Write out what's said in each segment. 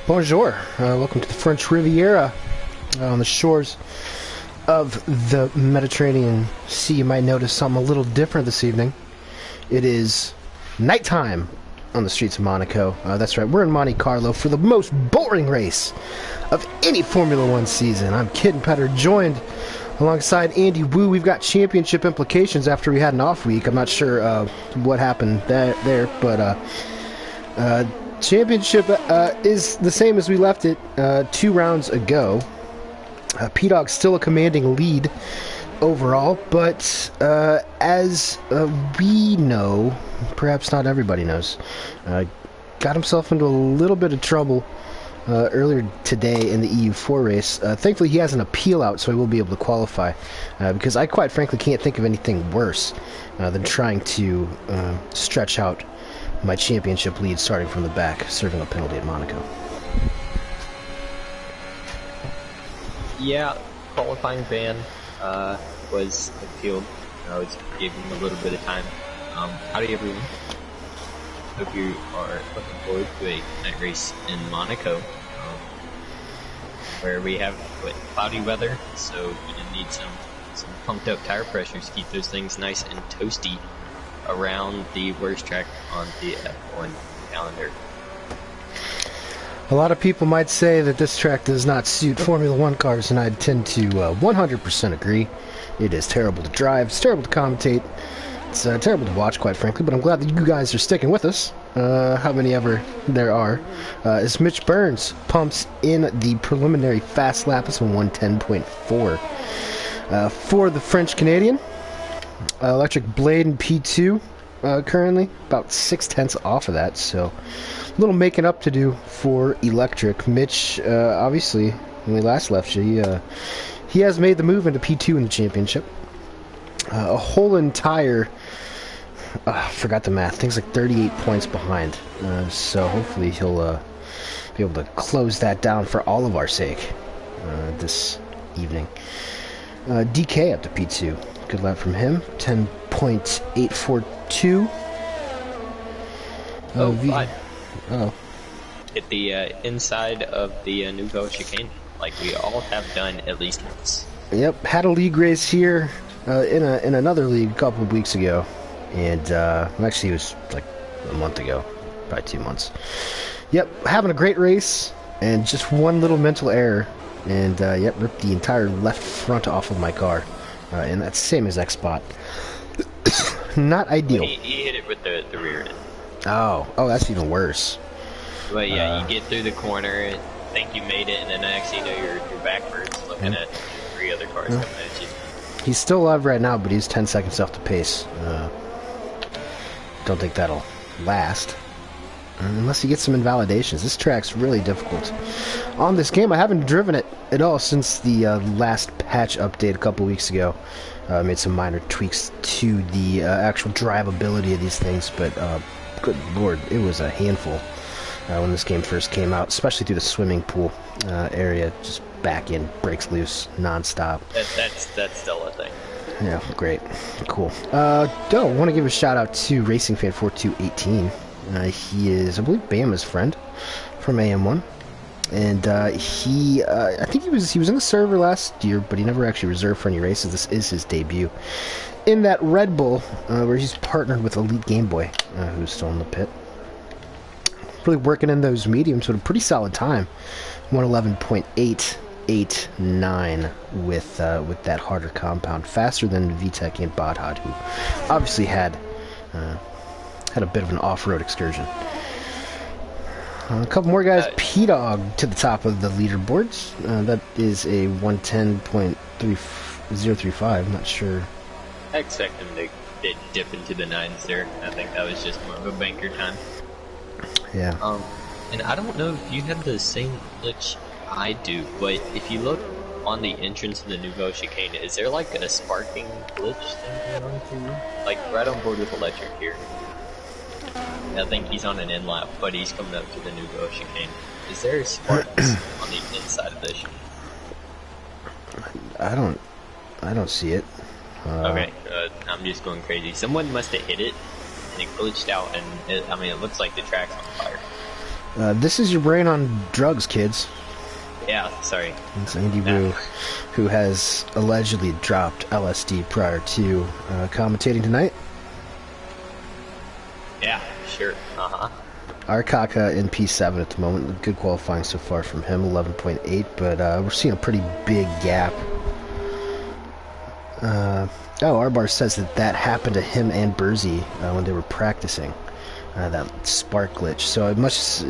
Bonjour. Welcome to the French Riviera on the shores of the Mediterranean Sea. You might notice something a little different this evening. It is nighttime on the streets of Monaco. That's right, we're in Monte Carlo for the most boring race of any Formula One season. I'm Kid and Petter, joined alongside Andy Wu. We've got championship implications after we had an off week. I'm not sure what happened there, but championship is the same as we left it 2 rounds ago. P-Dog's still a commanding lead overall, but as we know, perhaps not everybody knows, got himself into a little bit of trouble earlier today in the EU4 race. Thankfully, he has an appeal out, so he will be able to qualify, because I quite frankly can't think of anything worse than trying to stretch out my championship lead starting from the back, serving a penalty at Monaco. Yeah, qualifying ban was appealed. I was giving him a little bit of time. Howdy everyone. Hope you are looking forward to a night race in Monaco, where we have cloudy weather, so you're gonna need some pumped up tire pressures to keep those things nice and toasty around the worst track on the F1 calendar. A lot of people might say that this track does not suit Formula One cars, and I'd tend to 100% agree. It is terrible to drive, it's terrible to commentate, it's terrible to watch, quite frankly, but I'm glad that you guys are sticking with us, how many ever there are, as Mitch Burns pumps in the preliminary fast lap. This one 110.4 for the French-Canadian. Electric Blade in P2 currently, about 6/10 off of that, so a little making up to do for Electric. Mitch, obviously, when we last left you, he has made the move into P2 in the championship. A whole entire, forgot the math, things like 38 points behind, so hopefully he'll be able to close that down for all of our sake this evening. DK up to P2. Good lap from him. 10.842. Hit the inside of the Nouveau chicane, like we all have done at least once. Yep, had a league race here in another league a couple of weeks ago, and actually it was like a month ago, probably 2 months. Yep, having a great race, and just one little mental error, and yep, ripped the entire left front off of my car. And that's the same as X spot. Not ideal. He hit it with the rear end. Oh, that's even worse. But yeah, you get through the corner and think you made it, and then next thing you know you're backwards looking at 3 other cars coming at you. He's still alive right now, but he's 10 seconds off the pace. Don't think that'll last. Unless he gets some invalidations. This track's really difficult. On this game, I haven't driven it at all since the last patch update a couple weeks ago. Made some minor tweaks to the actual drivability of these things, but good lord, it was a handful when this game first came out, especially through the swimming pool area. Just back in, brakes loose, non-stop. That's still a thing. Yeah, great. Cool. I want to give a shout out to Racing Fan 4218. He is, I believe, Bama's friend from AM1, and he, I think he was in the server last year, but he never actually reserved for any races. This is his debut in that Red Bull, where he's partnered with Elite Game Boy, who's still in the pit. Really working in those mediums with a pretty solid time, 111.889 with that harder compound, faster than VTEC and Badhad, who obviously had a bit of an off-road excursion. A couple more guys. P-Dog to the top of the leaderboards. That is a 110.3035. I'm not sure. I expect him to dip into the 9s there. I think that was just more of a banker time. Yeah. And I don't know if you have the same glitch I do, but if you look on the entrance of the Nouveau chicane, is there like a sparking glitch thing going on for you? Like right on board with Electric here. I think he's on an in lap, but he's coming up to the Nouveau chicane. Is there sparks on the inside of this? I don't see it. Okay, I'm just going crazy. Someone must have hit it, and it glitched out, and it looks like the track's on fire. This is your brain on drugs, kids. Yeah, sorry. It's Andy Wu, who has allegedly dropped LSD prior to commentating tonight. Yeah, sure. Arcaka in P7 at the moment. Good qualifying so far from him, 11.8, but we're seeing a pretty big gap. Arbar says that happened to him and Burzy when they were practicing. That spark glitch. So it must,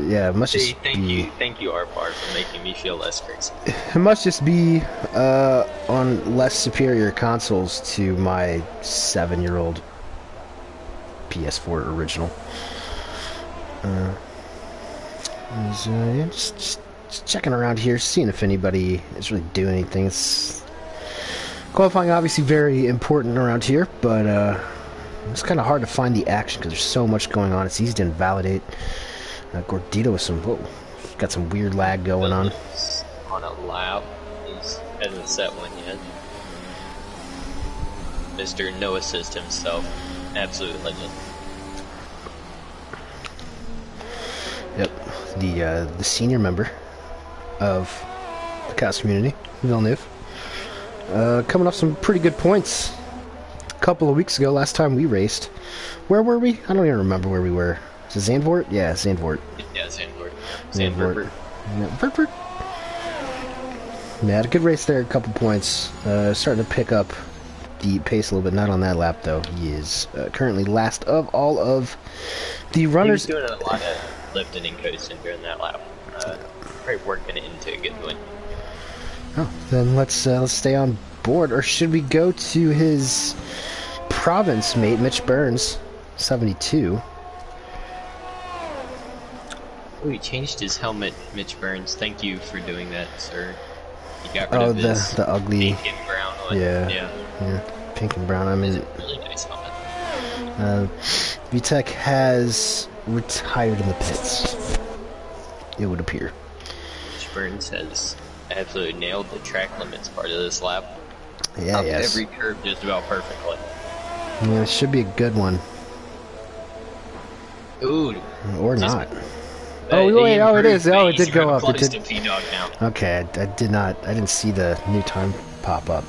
just be... Thank you, Arbar, for making me feel less crazy. It must just be on less superior consoles to my 7-year-old PS4 original. Just checking around here, seeing if anybody is really doing anything. Qualifying obviously very important around here, but it's kind of hard to find the action because there's so much going on. It's easy to invalidate. Gordito with got some weird lag going on. On a lap, he hasn't set one yet. Mr. No Assist himself, absolute legend. Yep, the senior member of the cast community, Villeneuve, coming off some pretty good points. A couple of weeks ago, last time we raced, where were we? I don't even remember where we were. Is it Zandvoort? Yeah, Zandvoort. Yeah, Zandvoort. Zandvoort. Yeah, had a good race there, a couple points. Starting to pick up the pace a little bit. Not on that lap though. He is currently last of all of the runners. He was doing a lot of lifting and coasting during that lap. Probably working into a good win. Oh, then let's stay on board, or should we go to his province mate, Mitch Burns, 72? Oh, he changed his helmet, Mitch Burns. Thank you for doing that, sir. He got rid of his the ugly pink and brown one. Yeah, pink and brown. I mean, it's a really nice helmet. VTech has retired in the pits, it would appear. Mitch Burns has absolutely nailed the track limits part of this lap. Yeah, yes. Every curve just about perfectly. Yeah, it should be a good one. Ooh. Or not. It is. Oh, it did go up. It did. Okay, I didn't see the new time pop up.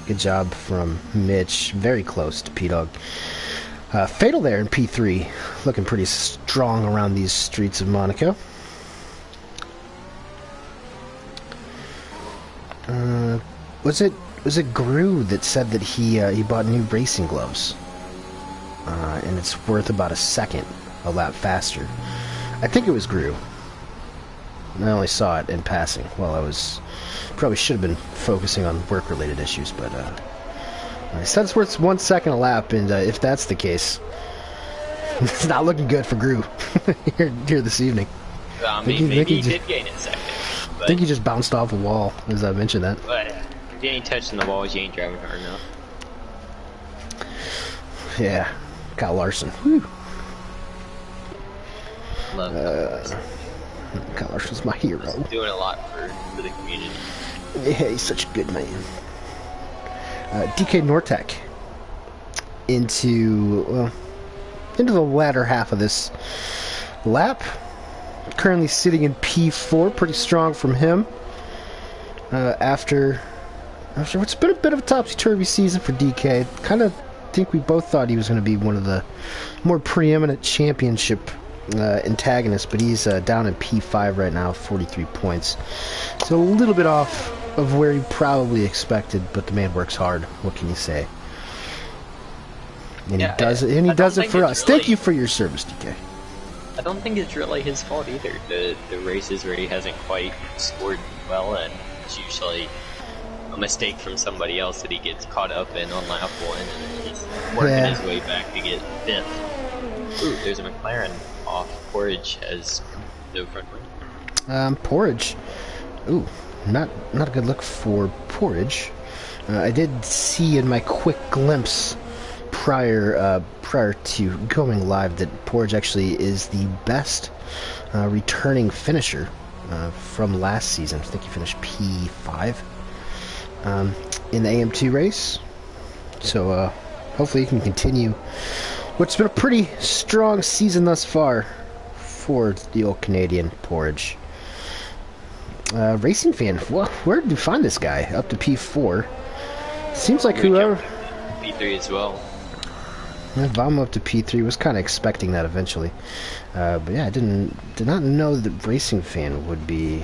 Good job from Mitch. Very close to P-Dog. Fatal there in P3. Looking pretty strong around these streets of Monaco. Was it Gru that said that he bought new racing gloves? And it's worth about a lap faster. I think it was Gru. I only saw it in passing while I was... Probably should have been focusing on work-related issues, but... he said it's worth 1 second a lap, and if that's the case... it's not looking good for Gru here this evening. Maybe he did gain a second. I think he just bounced off a wall, as I mentioned that. But if you ain't touching the walls, you ain't driving hard enough. Yeah. Kyle Larson. Whew. Love Kyle Larson's my hero. He's doing a lot for the community. Yeah, he's such a good man. DK Nortec into the latter half of this lap. Currently sitting in P4, pretty strong from him. After what's been a bit of a topsy-turvy season for DK, kind of think we both thought he was going to be one of the more preeminent championship antagonists, but he's down in P5 right now, 43 points. So a little bit off of where he probably expected, but the man works hard. What can you say? And he does it for us. Really... Thank you for your service, DK. I don't think it's really his fault either. The races where he hasn't quite scored well, and it's usually a mistake from somebody else that he gets caught up in on lap 1, and then he's working his way back to get 5th. Ooh, there's a McLaren off. Porridge has no front wing. Porridge. Ooh, not a good look for Porridge. I did see in my quick glimpse prior to going live that Porridge actually is the best returning finisher from last season. I think he finished P5 in the AM2 race. So hopefully he can continue what's been a pretty strong season thus far for the old Canadian porridge. Racing fan, where did you find this guy? Up to P4. Seems like whoever... P3 as well. If I'm up to P3, was kind of expecting that eventually. But yeah, I did not know that Racing Fan would be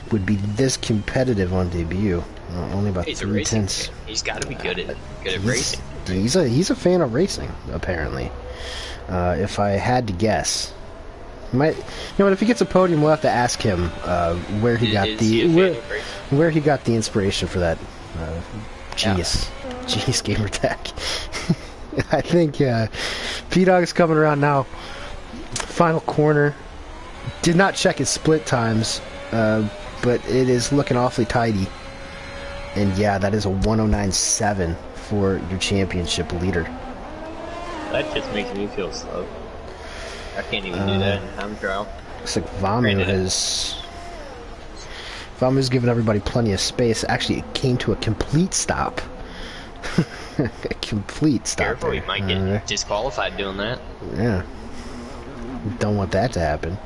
this competitive on debut. Only about 3 tenths. He's got to be good at racing. He's a fan of racing, apparently. If I had to guess, you know what? If he gets a podium, we'll have to ask him where he got the inspiration for that genius gamer tag. I think P-Dog's coming around now. Final corner. Did not check his split times, but it is looking awfully tidy. And yeah, that is a 109.7 for your championship leader. That just makes me feel slow. I can't even do that in time trial. Looks like Vamu's giving everybody plenty of space. Actually, it came to a complete stop. A complete stop. Careful, he might get disqualified doing that. Yeah. Don't want that to happen.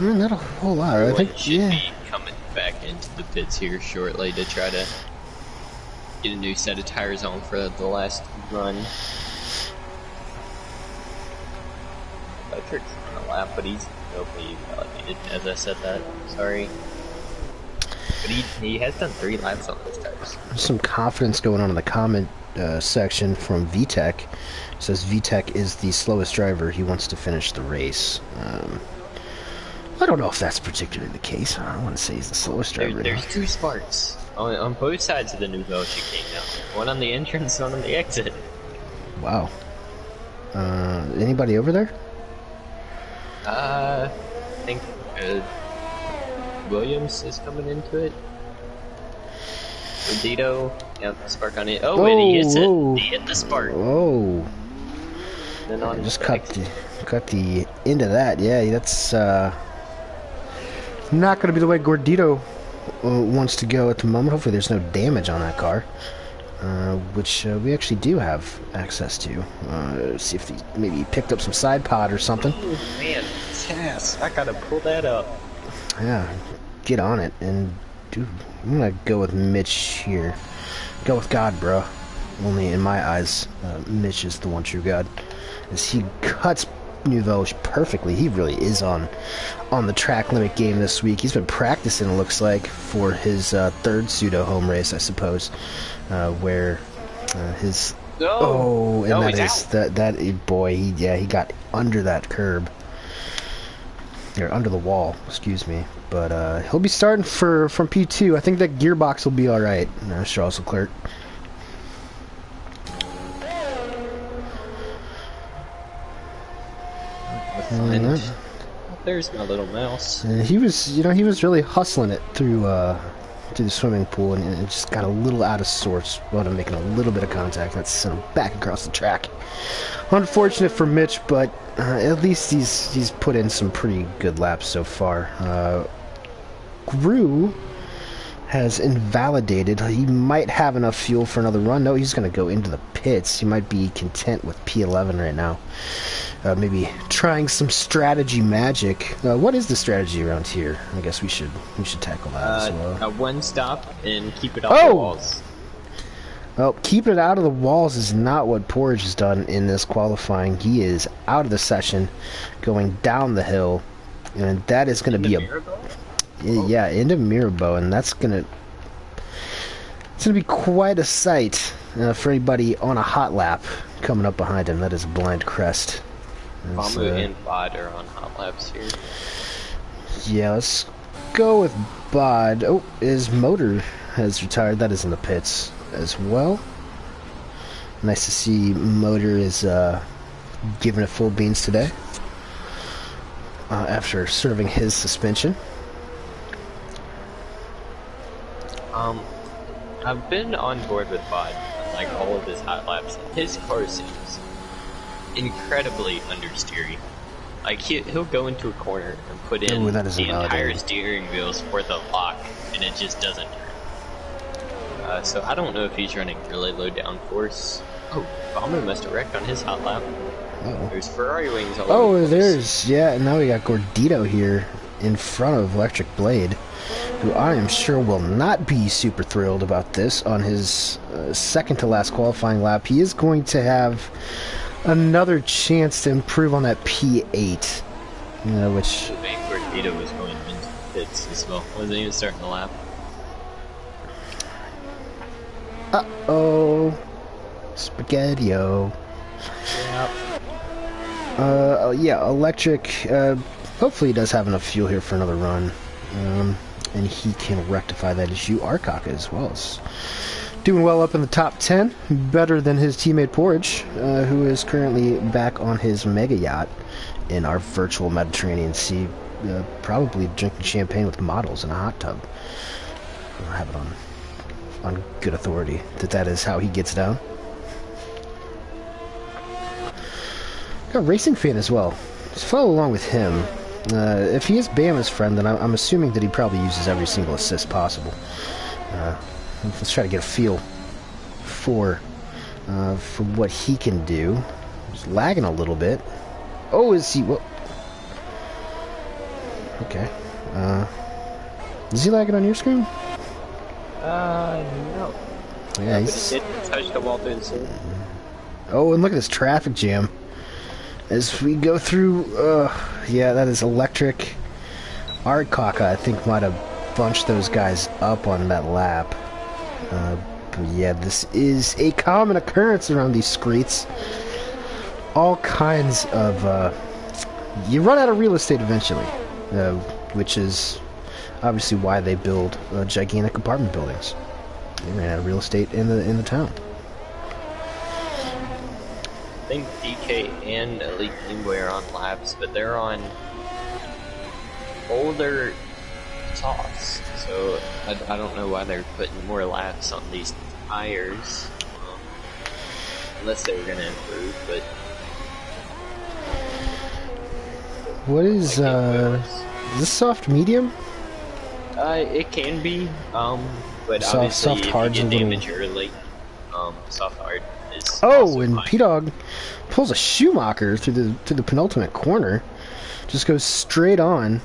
Not a whole lot. I think should be coming back into the pits here shortly to try to get a new set of tires on for the last run. Patrick's on a lap, but he's nobly validated, as I said that. Sorry. But he has done 3 laps on those tires. There's some confidence going on in the comment section from VTech. It says VTech is the slowest driver. He wants to finish the race. I don't know if that's particularly the case. I don't want to say he's the slowest driver. There's 2 sparks on both sides of the Nouveau chicane now. One on the entrance, one on the exit. Wow. Anybody over there? I think Williams is coming into it. Dito, yep, spark on it. Oh, and he hits it. He hit the spark. Oh. Then on just cut the end of that. Yeah, that's not going to be the way Gordito wants to go at the moment. Hopefully there's no damage on that car, which we actually do have access to. See if he maybe picked up some side pod or something. Oh, man, yes, I got to pull that up. Yeah, get on it. And dude, I'm going to go with Mitch here. Go with God, bro. Only in my eyes, Mitch is the one true God. As he cuts Nouveau perfectly. He really is on the track limit game this week. He's been practicing, it looks like, for his 3rd pseudo home race, I suppose, where his boy, he got under that curb, or under the wall, excuse me. But he'll be starting from P2. I think that gearbox will be all right. Charles Leclerc. There's my little mouse. He was really hustling it through the swimming pool, and it just got a little out of sorts. Wound up making a little bit of contact. That sent him back across the track. Unfortunate for Mitch, but at least he's put in some pretty good laps so far. Gru has invalidated. He might have enough fuel for another run. No, he's going to go into the pits. He might be content with P11 right now. Maybe trying some strategy magic. What is the strategy around here? I guess we should tackle that as well. A one stop and keep it off the walls. Well, keeping it out of the walls is not what Porridge has done in this qualifying. He is out of the session, going down the hill, and that is going to be into Mirabeau, and it's going to be quite a sight for anybody on a hot lap coming up behind him. That is a blind crest. Bamu and Bod are on hot laps here. Yeah, let's go with Bod. Oh, his motor has retired. That is in the pits as well. Nice to see motor is giving it full beans today after serving his suspension. I've been on board with Bod on like all of his hot laps. His car seems incredibly understeery. Like he'll go into a corner and put in the entire steering wheel's worth of lock, and it just doesn't turn. So I don't know if he's running really low downforce Oh, Bauman must have wrecked on his hot lap. Uh-oh. There's Ferrari wings all Oh, over the place. there's, yeah, and now we got Gordito here in front of Electric Blade, who I am sure will not be super thrilled about this on his second to last qualifying lap. He is going to have another chance to improve on that P8, which... I think Gordito was going into pits as well. Wasn't even starting the lap. Uh-oh. Spaghetti-o. Yep. Yeah, Electric, hopefully he does have enough fuel here for another run, and he can rectify that issue. Arcock as well is doing well up in the top 10, better than his teammate Porridge, who is currently back on his mega yacht in our virtual Mediterranean Sea, probably drinking champagne with models in a hot tub. I have it on good authority that is how he gets down. Got a racing fan as well. Just follow along with him. If he is Bama's friend, then I'm assuming that he probably uses every single assist possible. Let's try to get a feel for what he can do. He's lagging a little bit. Oh, is he? Well, okay. Is he lagging on your screen? No. Yeah, But he did touch the wall through the city. Oh, and look at this traffic jam. As we go through, yeah, that is Electric. Arcock, I think, might have bunched those guys up on that lap. But yeah, this is a common occurrence around these streets. All kinds of, you run out of real estate eventually, which is obviously why they build gigantic apartment buildings. They ran out of real estate in the town. I think DK and Elite Game Boy are on laps, but they're on older softs, so I don't know why they're putting more laps on these tires, unless they were going to improve, but... What is this soft medium? It can be, but Soft- obviously soft if hard's you a get little- damage early, soft hard is Oh, also and fine. P-Dog pulls a Schumacher through the penultimate corner, just goes straight on,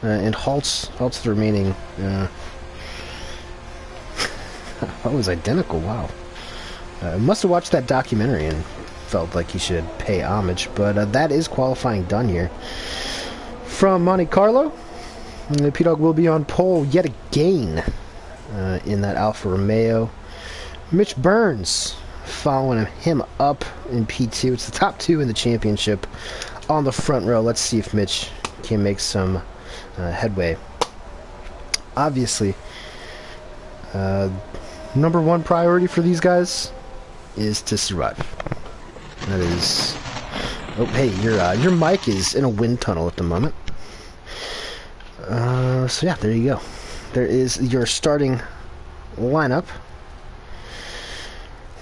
and halts the remaining. That was identical. Wow. Must have watched that documentary and felt like he should pay homage. But that is qualifying done here from Monte Carlo. P-Dog will be on pole yet again in that Alfa Romeo. Mitch Burns following him up in P2. It's the top two in the championship on the front row. Let's see if Mitch can make some headway. Obviously, number one priority for these guys is to survive. That is... Oh, hey, your mic is in a wind tunnel at the moment. So yeah, there you go. There is your starting lineup.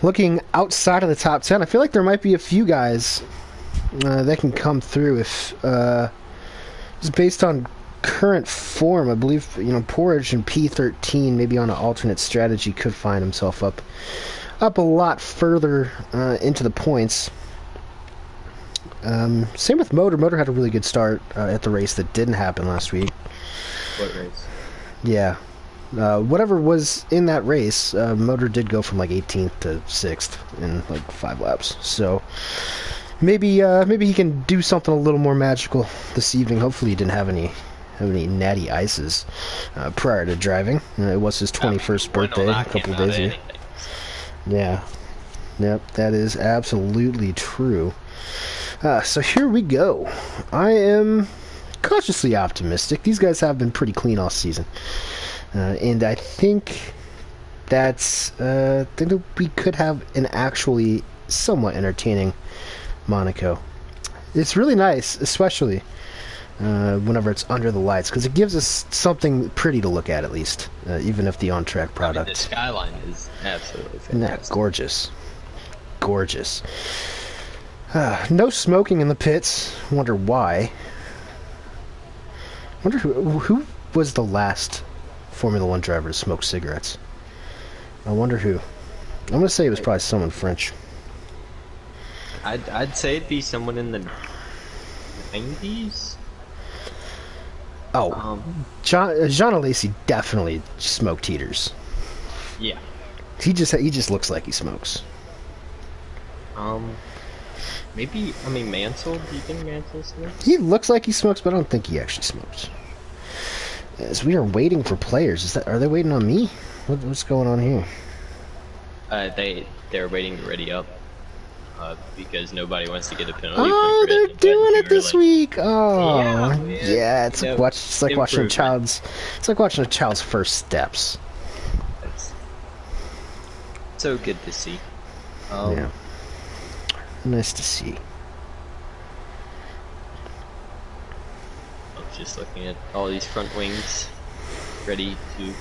Looking outside of the top 10, I feel like there might be a few guys that can come through if just based on current form. I believe Porridge in P13, maybe on an alternate strategy, could find himself up a lot further into the points. Same with Motor. Motor had a really good start at the race that didn't happen last week. What race? Yeah. Whatever was in that race, Motor did go from like 18th to 6th in like 5 laps. So maybe he can do something a little more magical this evening. Hopefully he didn't have any natty ices prior to driving. It was his 21st birthday a couple of days ago. Yeah. Yep, that is absolutely true. So here we go. I am cautiously optimistic. These guys have been pretty clean all season. And I think that we could have an actually somewhat entertaining Monaco. It's really nice, especially whenever it's under the lights, because it gives us something pretty to look at least, even if the on-track product... I mean, the skyline is absolutely fantastic. Gorgeous. Gorgeous. No smoking in the pits. Wonder why. Wonder who was the last Formula One driver to smoke cigarettes. I wonder who. I'm gonna say it was probably someone French. I'd say it'd be someone in the 90s. Oh, John Lacey definitely smoked heaters. Yeah. He just looks like he smokes. Maybe, I mean, Mansell. Do you think Mansell smokes? He looks like he smokes, but I don't think he actually smokes. As we are waiting for players, are they waiting on me? What's going on here? They're waiting to ready up. Because nobody wants to get a penalty. Oh, they're doing it this week. Oh, yeah. It's like watching a child's. It's like watching a child's first steps. That's so good to see. Yeah, nice to see. I was just looking at all these front wings, ready to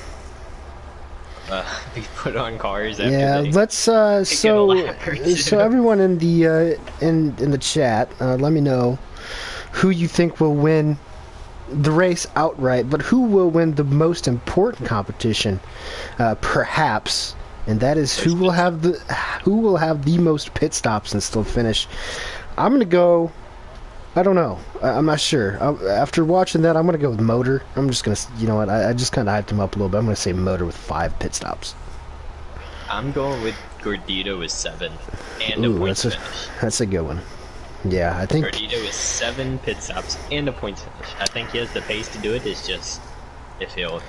be put on cars. After let's. So everyone in the in the chat, let me know who you think will win the race outright, but who will win the most important competition, perhaps, and that is who will have the most pit stops and still finish. I'm gonna go. I don't know. I'm not sure. After watching that, I'm going to go with Motor. I'm just going to, you know what, I just kind of hyped him up a little bit. I'm going to say Motor with 5 pit stops. I'm going with Gordito with 7 and a points finish. That's a good one. Yeah, I think... Gordito with 7 pit stops and a points finish. I think he has the pace to do it. It's just if he'll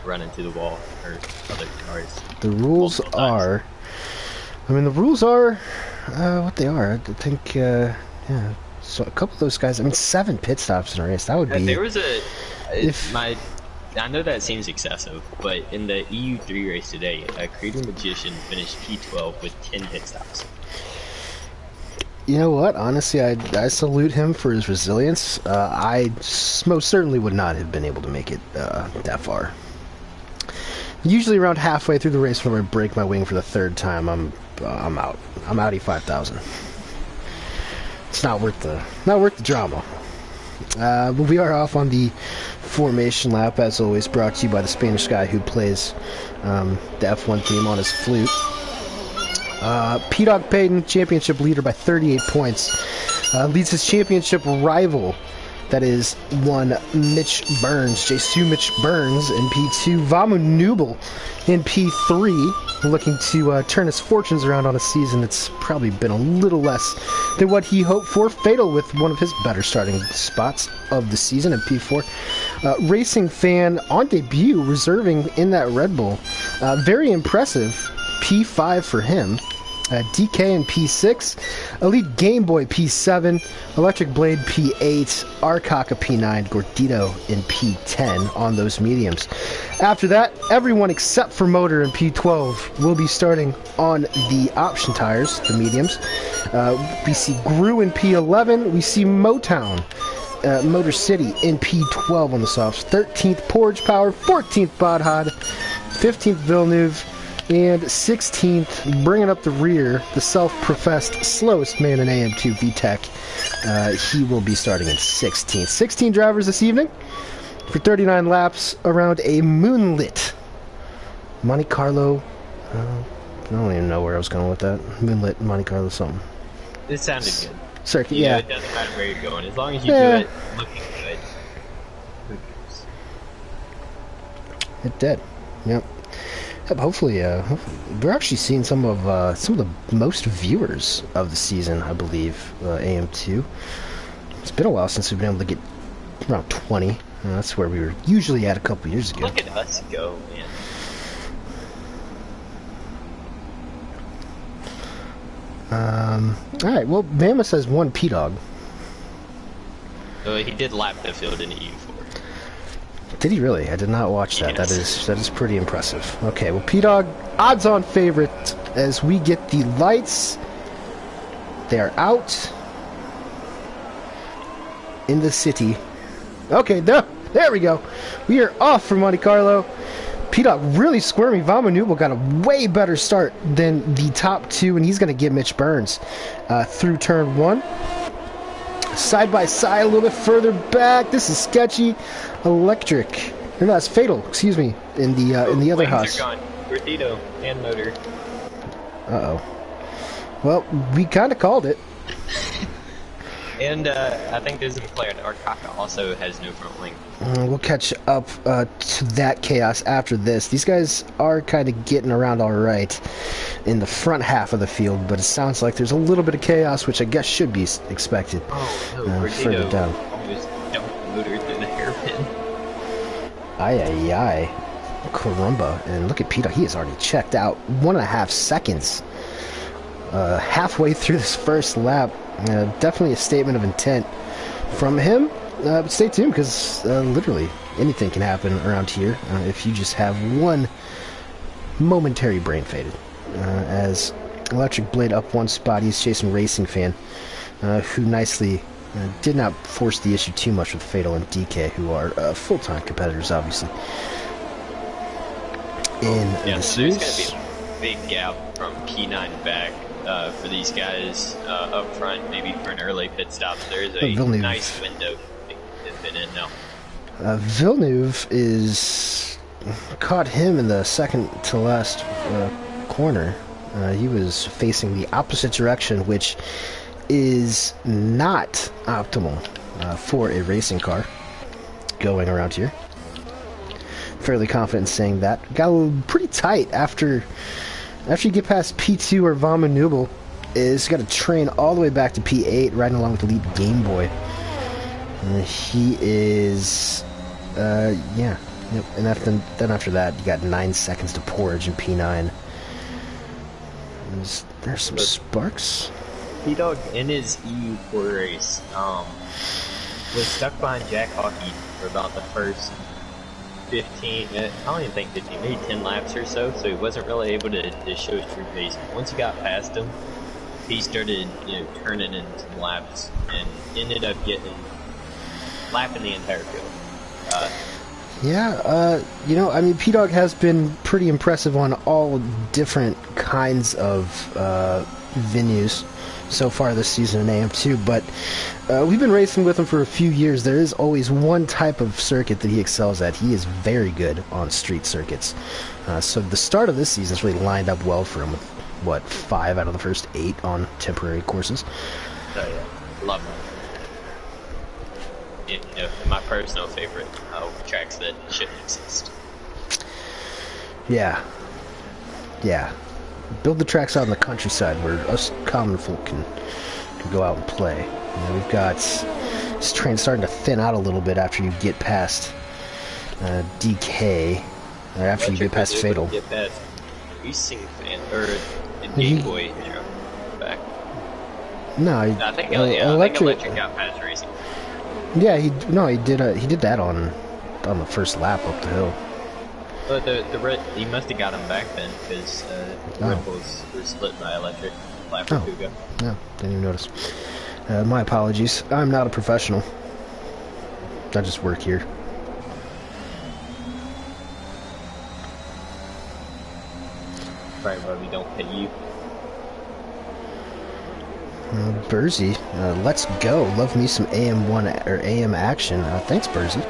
run into the wall or other cars. The rules are... I mean, the rules are what they are. I think, yeah... So a couple of those guys, I mean, 7 pit stops in a race, that would be... There was I know that seems excessive, but in the EU3 race today, Creator Magician finished P12 with 10 pit stops. You know what? Honestly, I salute him for his resilience. I most certainly would not have been able to make it that far. Usually around halfway through the race when I break my wing for the 3rd time, I'm out. I'm outie 5,000. It's not worth the drama. But we are off on the formation lap, as always, brought to you by the Spanish guy who plays the F1 theme on his flute. P-Dog Payton, championship leader by 38 points, leads his championship rival, that is one Mitch Burns, Mitch Burns in P2, Vamu Nubel in P3, looking to turn his fortunes around on a season that's probably been a little less than what he hoped for. Fatal with one of his better starting spots of the season in P4. Racing Fan on debut, reserving in that Red Bull. Very impressive. P5 for him. DK in P6, Elite Game Boy P7, Electric Blade P8, Arcaka P9, Gordito in P10 on those mediums. After that, everyone except for Motor in P12 will be starting on the option tires, the mediums. We see Gru in P11, we see Motown, Motor City in P12 on the softs, 13th Porridge Power, 14th Bodhod, 15th Villeneuve, and 16th, bringing up the rear, the self-professed slowest man in AM2 VTEC. He will be starting in 16th. 16 drivers this evening for 39 laps around a moonlit Monte Carlo. I don't even know where I was going with that. Moonlit Monte Carlo something. It sounded good. Circuit, yeah. It doesn't matter where you're going. As long as you do it looking good. Who cares? It did. Yep. Hopefully, we're actually seeing some of the most viewers of the season, I believe, AM2. It's been a while since we've been able to get around 20. That's where we were usually at a couple years ago. Look at us go, man. Alright, well, Bama says 1 P-Dog. He did lap the field in EU4. Did he really? I did not watch that. Yes. That is pretty impressive. Okay, well, P-Dog, odds-on favorite as we get the lights. They're out in the city. Okay, there we go. We are off for Monte Carlo. P-Dog really squirmy. Vamanubel got a way better start than the top 2, and he's going to get Mitch Burns through turn 1. Side by side, a little bit further back. This is sketchy. Electric. No, that's Fatal. Excuse me. In the other house. Gordito and Motor. Uh-oh. Well, we kind of called it. And I think there's a player at Arcaka also has no front wing. We'll catch up to that chaos after this. These guys are kind of getting around all right in the front half of the field, but it sounds like there's a little bit of chaos, which I guess should be expected. Oh no, further down. Almost dumped the motor through the hairpin. Aye, aye, aye. Caramba. And look at Peter. He has already checked out. 1.5 seconds. Halfway through this first lap. Definitely a statement of intent from him. But stay tuned, because literally anything can happen around here if you just have one momentary brain fade. As Electric Blade up one spot, he's chasing Racing Fan, who nicely did not force the issue too much with Fatal and DK, who are full-time competitors, obviously. Yeah, so there's going to be a big gap from P9 back for these guys up front, maybe for an early pit stop. There's a nice window to fit in now. Villeneuve is caught him in the second to last corner. He was facing the opposite direction, which is not optimal for a racing car going around here. Fairly confident in saying that. Got a little pretty tight after you get past P2 or Vama Nubel. Is got to train all the way back to P8, riding along with Elite Game Boy. He is, yeah. Yep. And then after that, you got 9 seconds to Porridge in P9. There's some sparks. P-Dog in his EU4 race was stuck behind Jack Hockey for about the first 15, I don't even think 15, maybe 10 laps or so, so he wasn't really able to show his true pace. Once he got past him, he started, turning in some laps and ended up lapping the entire field. I mean, P-Dog has been pretty impressive on all different kinds of venues so far this season in AM2, but we've been racing with him for a few years. There is always one type of circuit that he excels at. He is very good on street circuits. So the start of this season has really lined up well for him with, 5 out of the first 8 on temporary courses. Oh, yeah. Love him. My personal favorite tracks that shouldn't exist. Yeah. Build the tracks out in the countryside where us common folk can go out and play. We've got this train starting to thin out a little bit after you get past DK, or after you get past Fatal. Get past Racing Fan or Game Boy back. No, I think Electric got past Racing. Yeah, he did that on the first lap up the hill. But he must have got him back then, because Red Bulls were split by Electric lap or two ago. No, didn't even notice. My apologies. I'm not a professional. I just work here. Right, but we don't pay you. Burzy, let's go. Love me some AM1 or AM action. Thanks, Burzy.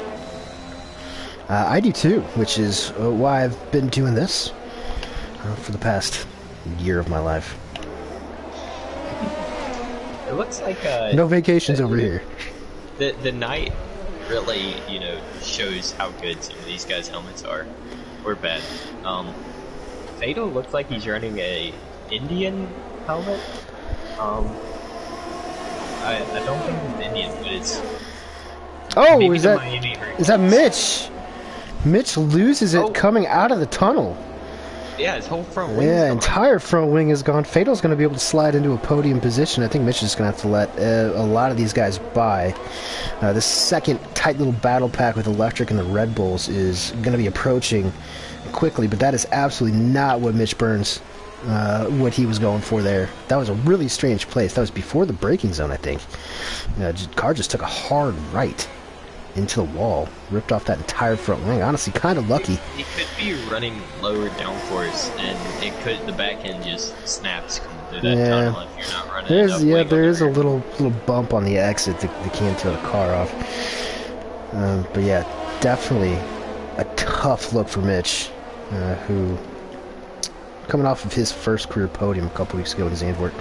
I do too, which is why I've been doing this for the past year of my life. It looks like no vacations over here. The night really, shows how good some of these guys' helmets are, or bad. Fatal looks like he's running a Indian helmet. I don't think it's Indian, but it's. Oh, is that Mitch? Mitch loses it coming out of the tunnel. Yeah, his whole front wing. Yeah, entire front wing is gone. Fatal's going to be able to slide into a podium position. I think Mitch is going to have to let a lot of these guys by. The second tight little battle pack with Electric and the Red Bulls is going to be approaching quickly, but that is absolutely not what Mitch Burns, what he was going for there. That was a really strange place. That was before the braking zone, I think. Car just took a hard right into the wall, ripped off that entire front wing. Honestly, kind of lucky. He could be running lower downforce, and the back end just snaps coming through that tunnel if you're not running. There is a little bump on the exit that can't throw the car off. But yeah, definitely a tough look for Mitch, who coming off of his first career podium a couple weeks ago in Zandvoort.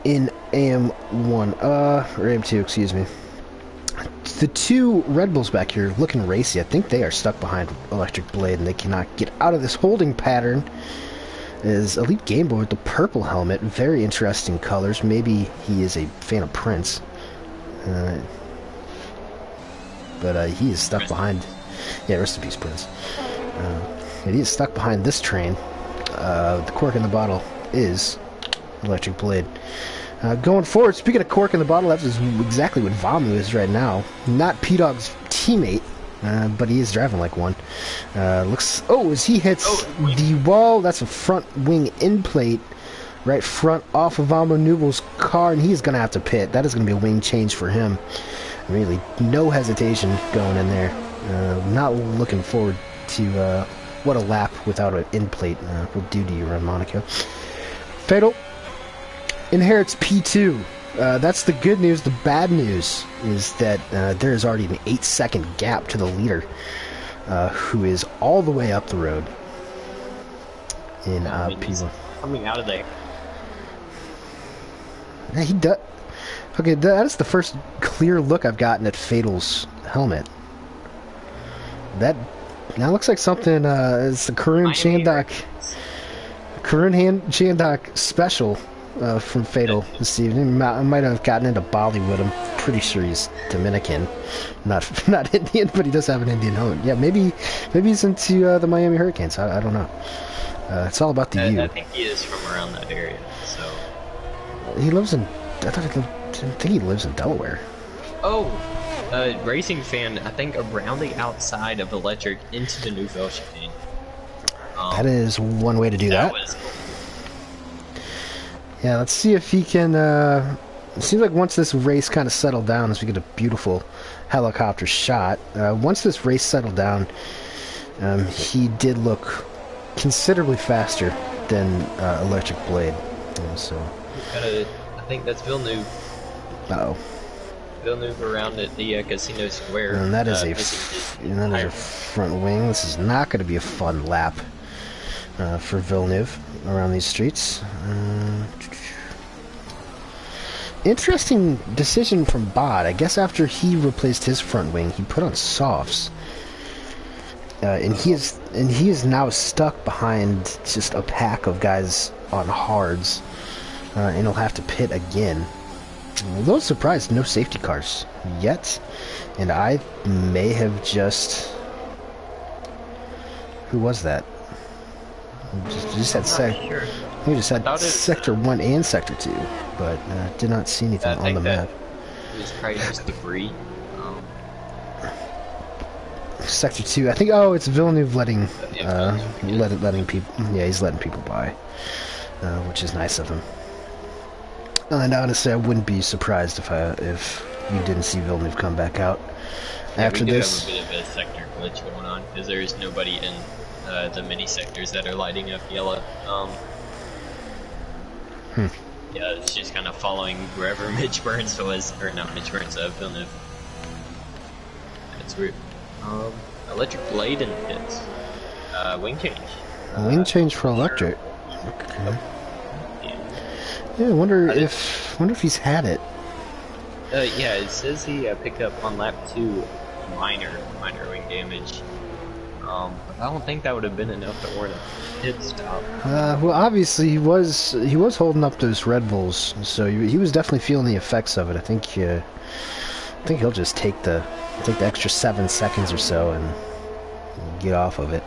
In AM1, or AM2, excuse me. The two Red Bulls back here looking racy. I think they are stuck behind Electric Blade and they cannot get out of this holding pattern. Is Elite Game Boy with the purple helmet. Very interesting colors. Maybe he is a fan of Prince. But he is stuck behind... Yeah, rest in peace, Prince. He is stuck behind this train. The cork in the bottle is Electric Blade. Going forward, speaking of cork in the bottle, that's exactly what Vamu is right now. Not P-Dog's teammate, but he is driving like one. Looks... Oh, as he hits the wall, that's a front wing end plate right front off of Vamu Nubel's car, and he's going to have to pit. That is going to be a wing change for him. Really, no hesitation going in there. Not looking forward to what a lap without an end plate will do to you around Monaco. Fatal inherits P2. That's the good news. The bad news is that there is already an 8-second gap to the leader, who is all the way up the road in P1. Coming out of there. Yeah, he does. Okay, that is the first clear look I've gotten at Fatal's helmet. That now looks like something. It's the Karun Chandok special from Fatal this evening. I might have gotten into Bollywood. I'm pretty sure he's Dominican, not Indian, but he does have an Indian helmet. Yeah, maybe he's into the Miami Hurricanes. I don't know. It's all about the U. I think he is from around that area. So he lives in. I didn't think he lives in Delaware. Oh, racing fan. I think around the outside of Electric into the Nouvelle Chicane. That is one way to do that. Yeah, let's see if he can. It seems like once this race kind of settled down, as we get a beautiful helicopter shot. Once this race settled down, he did look considerably faster than Electric Blade. So. I think that's Villeneuve. Uh-oh. Villeneuve around at the Casino Square. And that is a front wing. This is not going to be a fun lap for Villeneuve around these streets. Interesting decision from Bod. I guess after he replaced his front wing, he put on softs. And he is now stuck behind just a pack of guys on hards. And he'll have to pit again. I'm a little surprised, no safety cars yet. And I may have just... Who was that? Just had we just had Sector 1 and Sector 2, but did not see anything on the map. It was probably just debris. Sector 2, I think. Oh, it's Villeneuve letting people. Yeah, he's letting people by, which is nice of him. And honestly, I wouldn't be surprised if you didn't see Villeneuve come back out after this. We do have a bit of a sector glitch going on because there is nobody in the mini sectors that are lighting up yellow. Yeah, it's just kind of following wherever Mitch Burns was, or not Mitch Burns, Villeneuve. That's weird. Electric Blade and pits. Wing change. Wing change for Electric. Okay. Yeah, I wonder if he's had it. Yeah, it says he picked up on lap 2 minor wing damage. But I don't think that would have been enough to warrant a pit stop. Well, obviously he was holding up those Red Bulls, so he was definitely feeling the effects of it. I think he'll just take the extra 7 seconds or so and get off of it.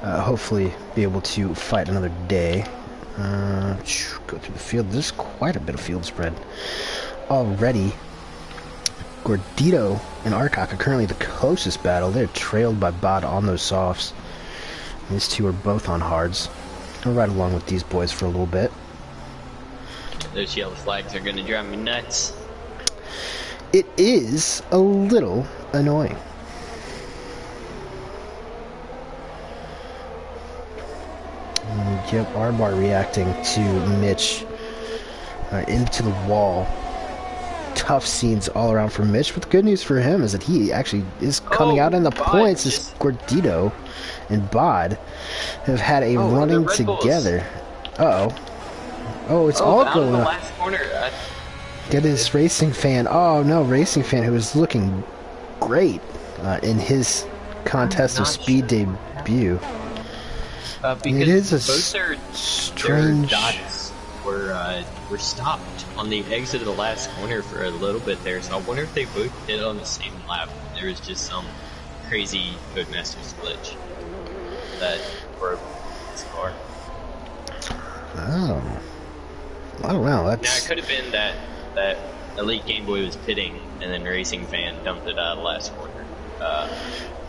Hopefully, be able to fight another day. Go through the field. There's quite a bit of field spread already. Gordito and Arcock are currently the closest battle. They're trailed by Bod on those softs. These two are both on hards. I'll ride along with these boys for a little bit. Those yellow flags are gonna drive me nuts. It is a little annoying. Yep, R-Bar reacting to Mitch into the wall. Tough scenes all around for Mitch, but the good news for him is that he actually is coming out in the points as Gordito and Bod have had a running together. Uh-oh. Oh, it's all down going the up. last corner. Get his Racing Fan. Oh no, Racing Fan, who was looking great in his contest of speed debut. Because it is a both their strange. dots were stopped on the exit of the last corner for a little bit there. So I wonder if they both hit on the same lap. There was just some crazy Codemasters glitch that broke his car. Oh, I don't know. Now That's it could have been that Elite Game Boy was pitting and then Racing Fan dumped it out of the last corner.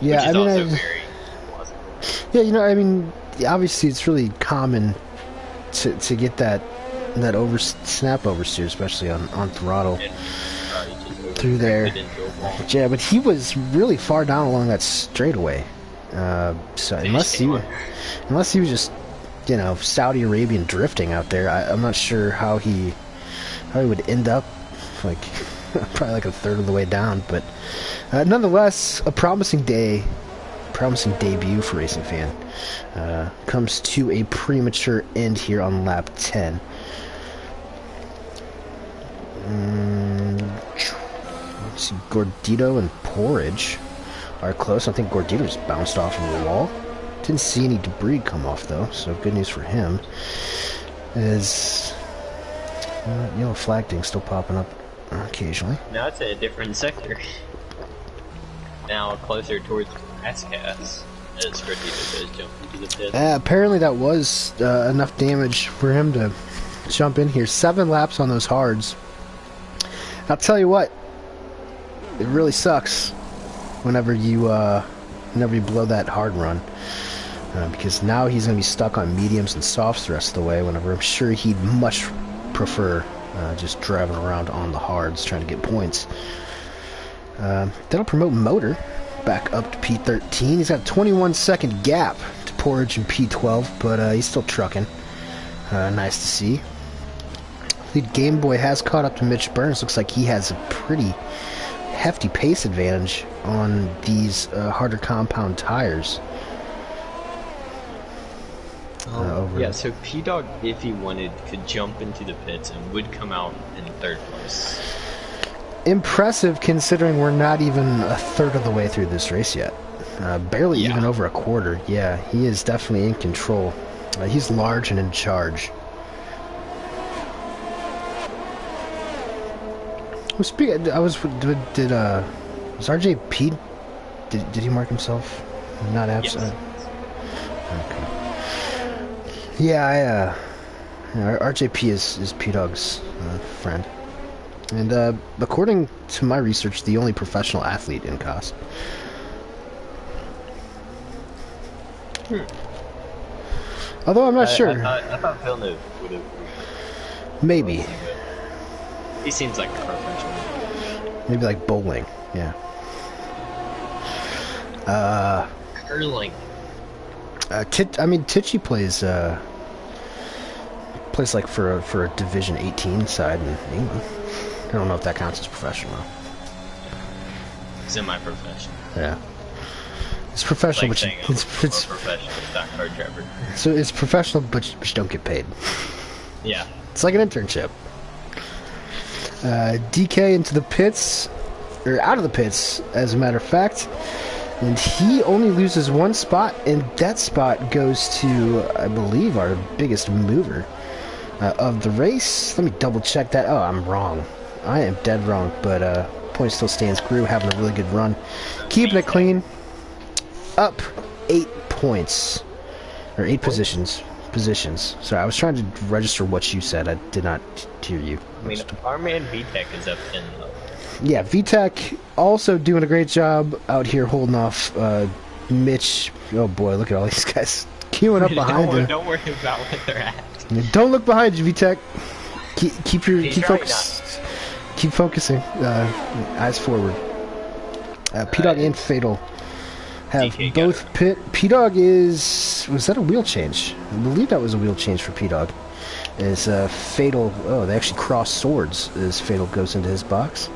yeah. Which is I mean, also very plausible. yeah. You know, I mean, obviously, it's really common to get that snap oversteer, especially on throttle through there. Yeah, but he was really far down along that straightaway. So unless he was just, you know, Saudi Arabian drifting out there, I'm not sure how he would end up, like probably like a third of the way down. But nonetheless, a promising debut for Racing Fan. Comes to a premature end here on lap 10. Let's see, Gordito and Porridge are close. I think Gordito's bounced off of the wall. Didn't see any debris come off though, so good news for him. Is yellow flag thing still popping up occasionally. Now it's a different sector. Now closer towards Rascas as Gordito goes jumping into the pit. Apparently that was enough damage for him to jump in here. 7 laps on those hards. I'll tell you what, it really sucks whenever you blow that hard run. Because now he's going to be stuck on mediums and softs the rest of the way, whenever I'm sure he'd much prefer just driving around on the hards trying to get points. That'll promote Motor back up to P13. He's got a 21-second gap to Porridge and P12, but he's still trucking. Nice to see. Lead Game Boy has caught up to Mitch Burns. Looks like he has a pretty hefty pace advantage on these harder compound tires. Yeah, so P-Dog, if he wanted, could jump into the pits and would come out in 3rd place. Impressive considering we're not even a third of the way through this race yet. Barely even over a quarter. Yeah, he is definitely in control. He's large and in charge. Was RJP? Did he mark himself not absent? Yes. Okay. Yeah, RJP is P-Dog's friend. And according to my research, the only professional athlete in COS. Although I'm not sure. I thought Villeneuve would have. Maybe. He seems like a professional. Maybe like bowling. Yeah. Curling. Tichy plays like for a Division 18 side in England. I don't know if that counts as professional. Semi-professional. Yeah. It's professional, Like but it's professional stock car driver. So it's professional, but you don't get paid. Yeah. It's like an internship. DK into the pits, or out of the pits, as a matter of fact. And he only loses 1 spot, and that spot goes to, I believe, our biggest mover of the race. Let me double check that. Oh, I'm wrong. I am dead wrong, but point still stands. Grew having a really good run. Keeping it clean. Up 8 points. Or 8 positions. Sorry, I was trying to register what you said. I did not hear you. I mean, our man VTech is up 10 though. Yeah, VTech also doing a great job out here holding off Mitch. Oh boy, look at all these guys queuing up behind him. Don't worry about what they're at. Don't look behind you, VTech. Keep focusing. Eyes forward. P-Dog and Fatal have DK both pit. P-Dog was that a wheel change? I believe that was a wheel change for P-Dog. As Fatal, they actually cross swords as Fatal goes into his box.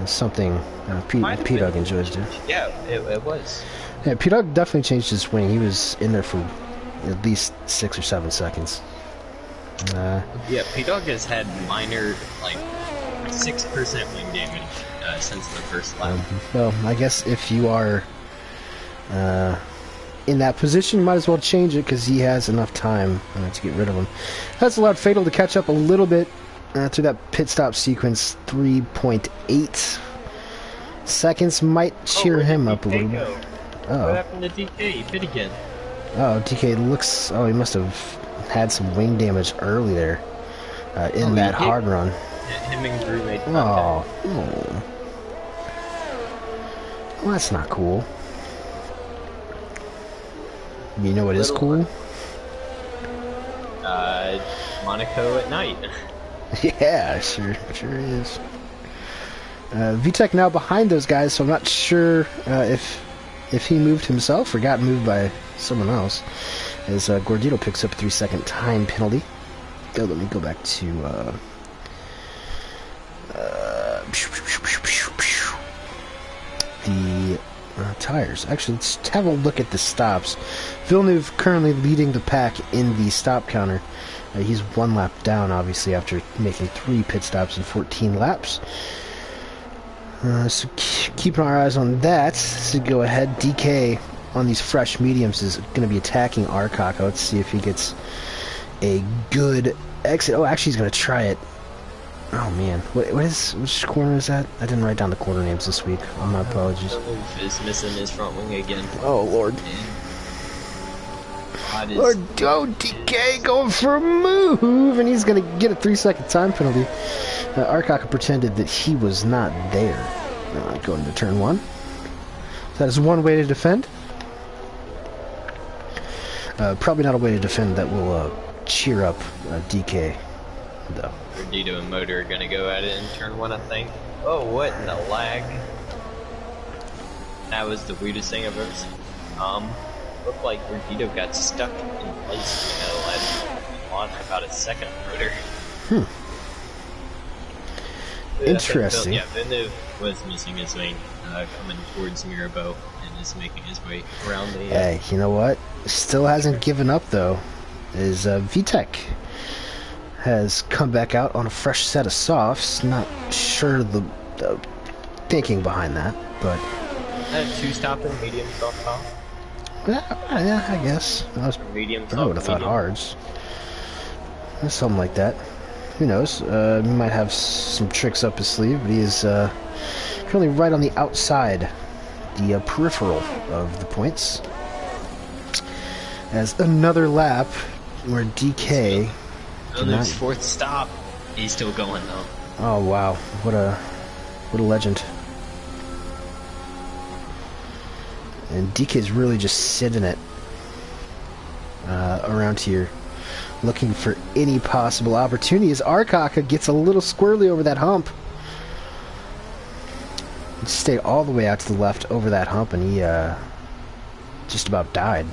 Something P-Dog enjoys doing. Yeah, it was. Yeah, P-Dog definitely changed his swing. He was in there for at least 6 or 7 seconds. Yeah, P-Dog has had minor, like, 6% wing damage since the first lap. Well, I guess if you are in that position, you might as well change it because he has enough time to get rid of him. That's allowed Fatal to catch up a little bit through that pit stop sequence. 3.8 seconds might cheer him up a little bit. Oh. What happened to DK? He pit again. Oh, DK looks... Oh, he must have had some wing damage early there in that hard run. Him and Gru made contact. Oh. Well, that's not cool. You know what is cool? Monaco at night. Yeah, sure is. VTech now behind those guys, so I'm not sure if he moved himself or got moved by someone else. As Gordito picks up a 3-second time penalty. Let me go back to the tires. Actually, let's have a look at the stops. Villeneuve currently leading the pack in the stop counter. He's 1 lap down, obviously, after making 3 pit stops in 14 laps. So keeping our eyes on that. So go ahead. DK on these fresh mediums is going to be attacking Arcaka. Let's see if he gets a good exit. Oh, actually, he's going to try it. Oh man, which corner is that? I didn't write down the corner names this week. My apologies. Is missing his front wing again. Oh lord. Lord, go DK going for a move, and he's gonna get a 3-second time penalty. Arcaka pretended that he was not there. Going to turn 1. That is one way to defend. Probably not a way to defend that will cheer up DK, though. Gordito and Motor are gonna go at it in turn 1, I think. Oh, what in the lag? That was the weirdest thing I've ever seen. Looked like Gordito got stuck in place in the last on about a second Motor. Interesting. Yeah, Villeneuve was missing his wing coming towards Mirabeau and is making his way around the... Hey, you know what? Still hasn't given up, though, is VTech. Has come back out on a fresh set of softs. Not sure the thinking behind that, but... 2-stop and medium soft top? Yeah, I guess. I would have thought hards. Something like that. Who knows? He might have some tricks up his sleeve, but he is currently right on the outside, the peripheral of the points. As another lap where DK... His 4th stop. He's still going though. Oh wow, what a legend. And DK's really just sitting it around here, looking for any possible opportunity as Arcaka gets a little squirrely over that hump. Stay all the way out to the left over that hump, and he just about died.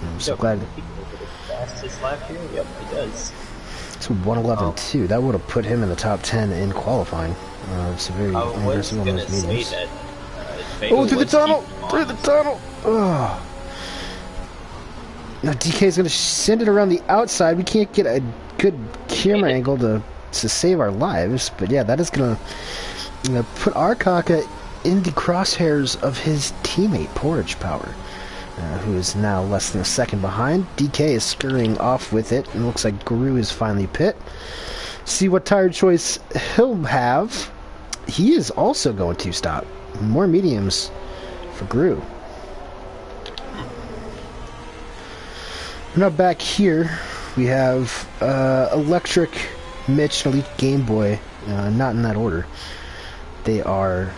I'm so glad. Fastest lap here? Yep, he does. It's 1:11.2. That would have put him in the top 10 in qualifying. It's a very aggressive on those mediums. Oh, through the tunnel! Through the tunnel! Oh. Now DK's going to send it around the outside. We can't get a good camera angle to save our lives, but yeah, that is going to put Arcaka in the crosshairs of his teammate Porridge Power, who is now less than a second behind. DK is scurrying off with it, and looks like Guru is finally pit. See what tire choice he'll have. He is also going to stop. More mediums for Gru. Now back here, we have Electric, Mitch, and Elite Game Boy. Not in that order. They are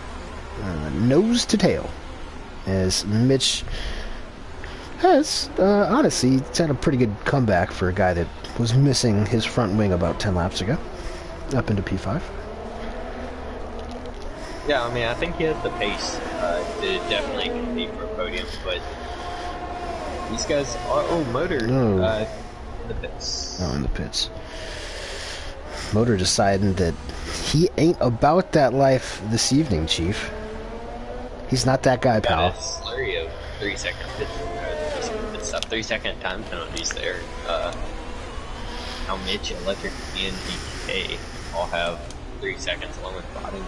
nose to tail, as Mitch has, honestly, it's had a pretty good comeback for a guy that was missing his front wing about 10 laps ago, up into P5. Yeah, I mean, I think he has the pace to definitely compete for a podium, but these guys are... Oh, Motor, in the pits. Oh, in the pits. Motor deciding that he ain't about that life this evening, Chief. He's not that guy, pal. Got a slurry of 3-second pit stop, 3-second time penalties there. how Mitch, Electric, and DK all have 3 seconds along with botting.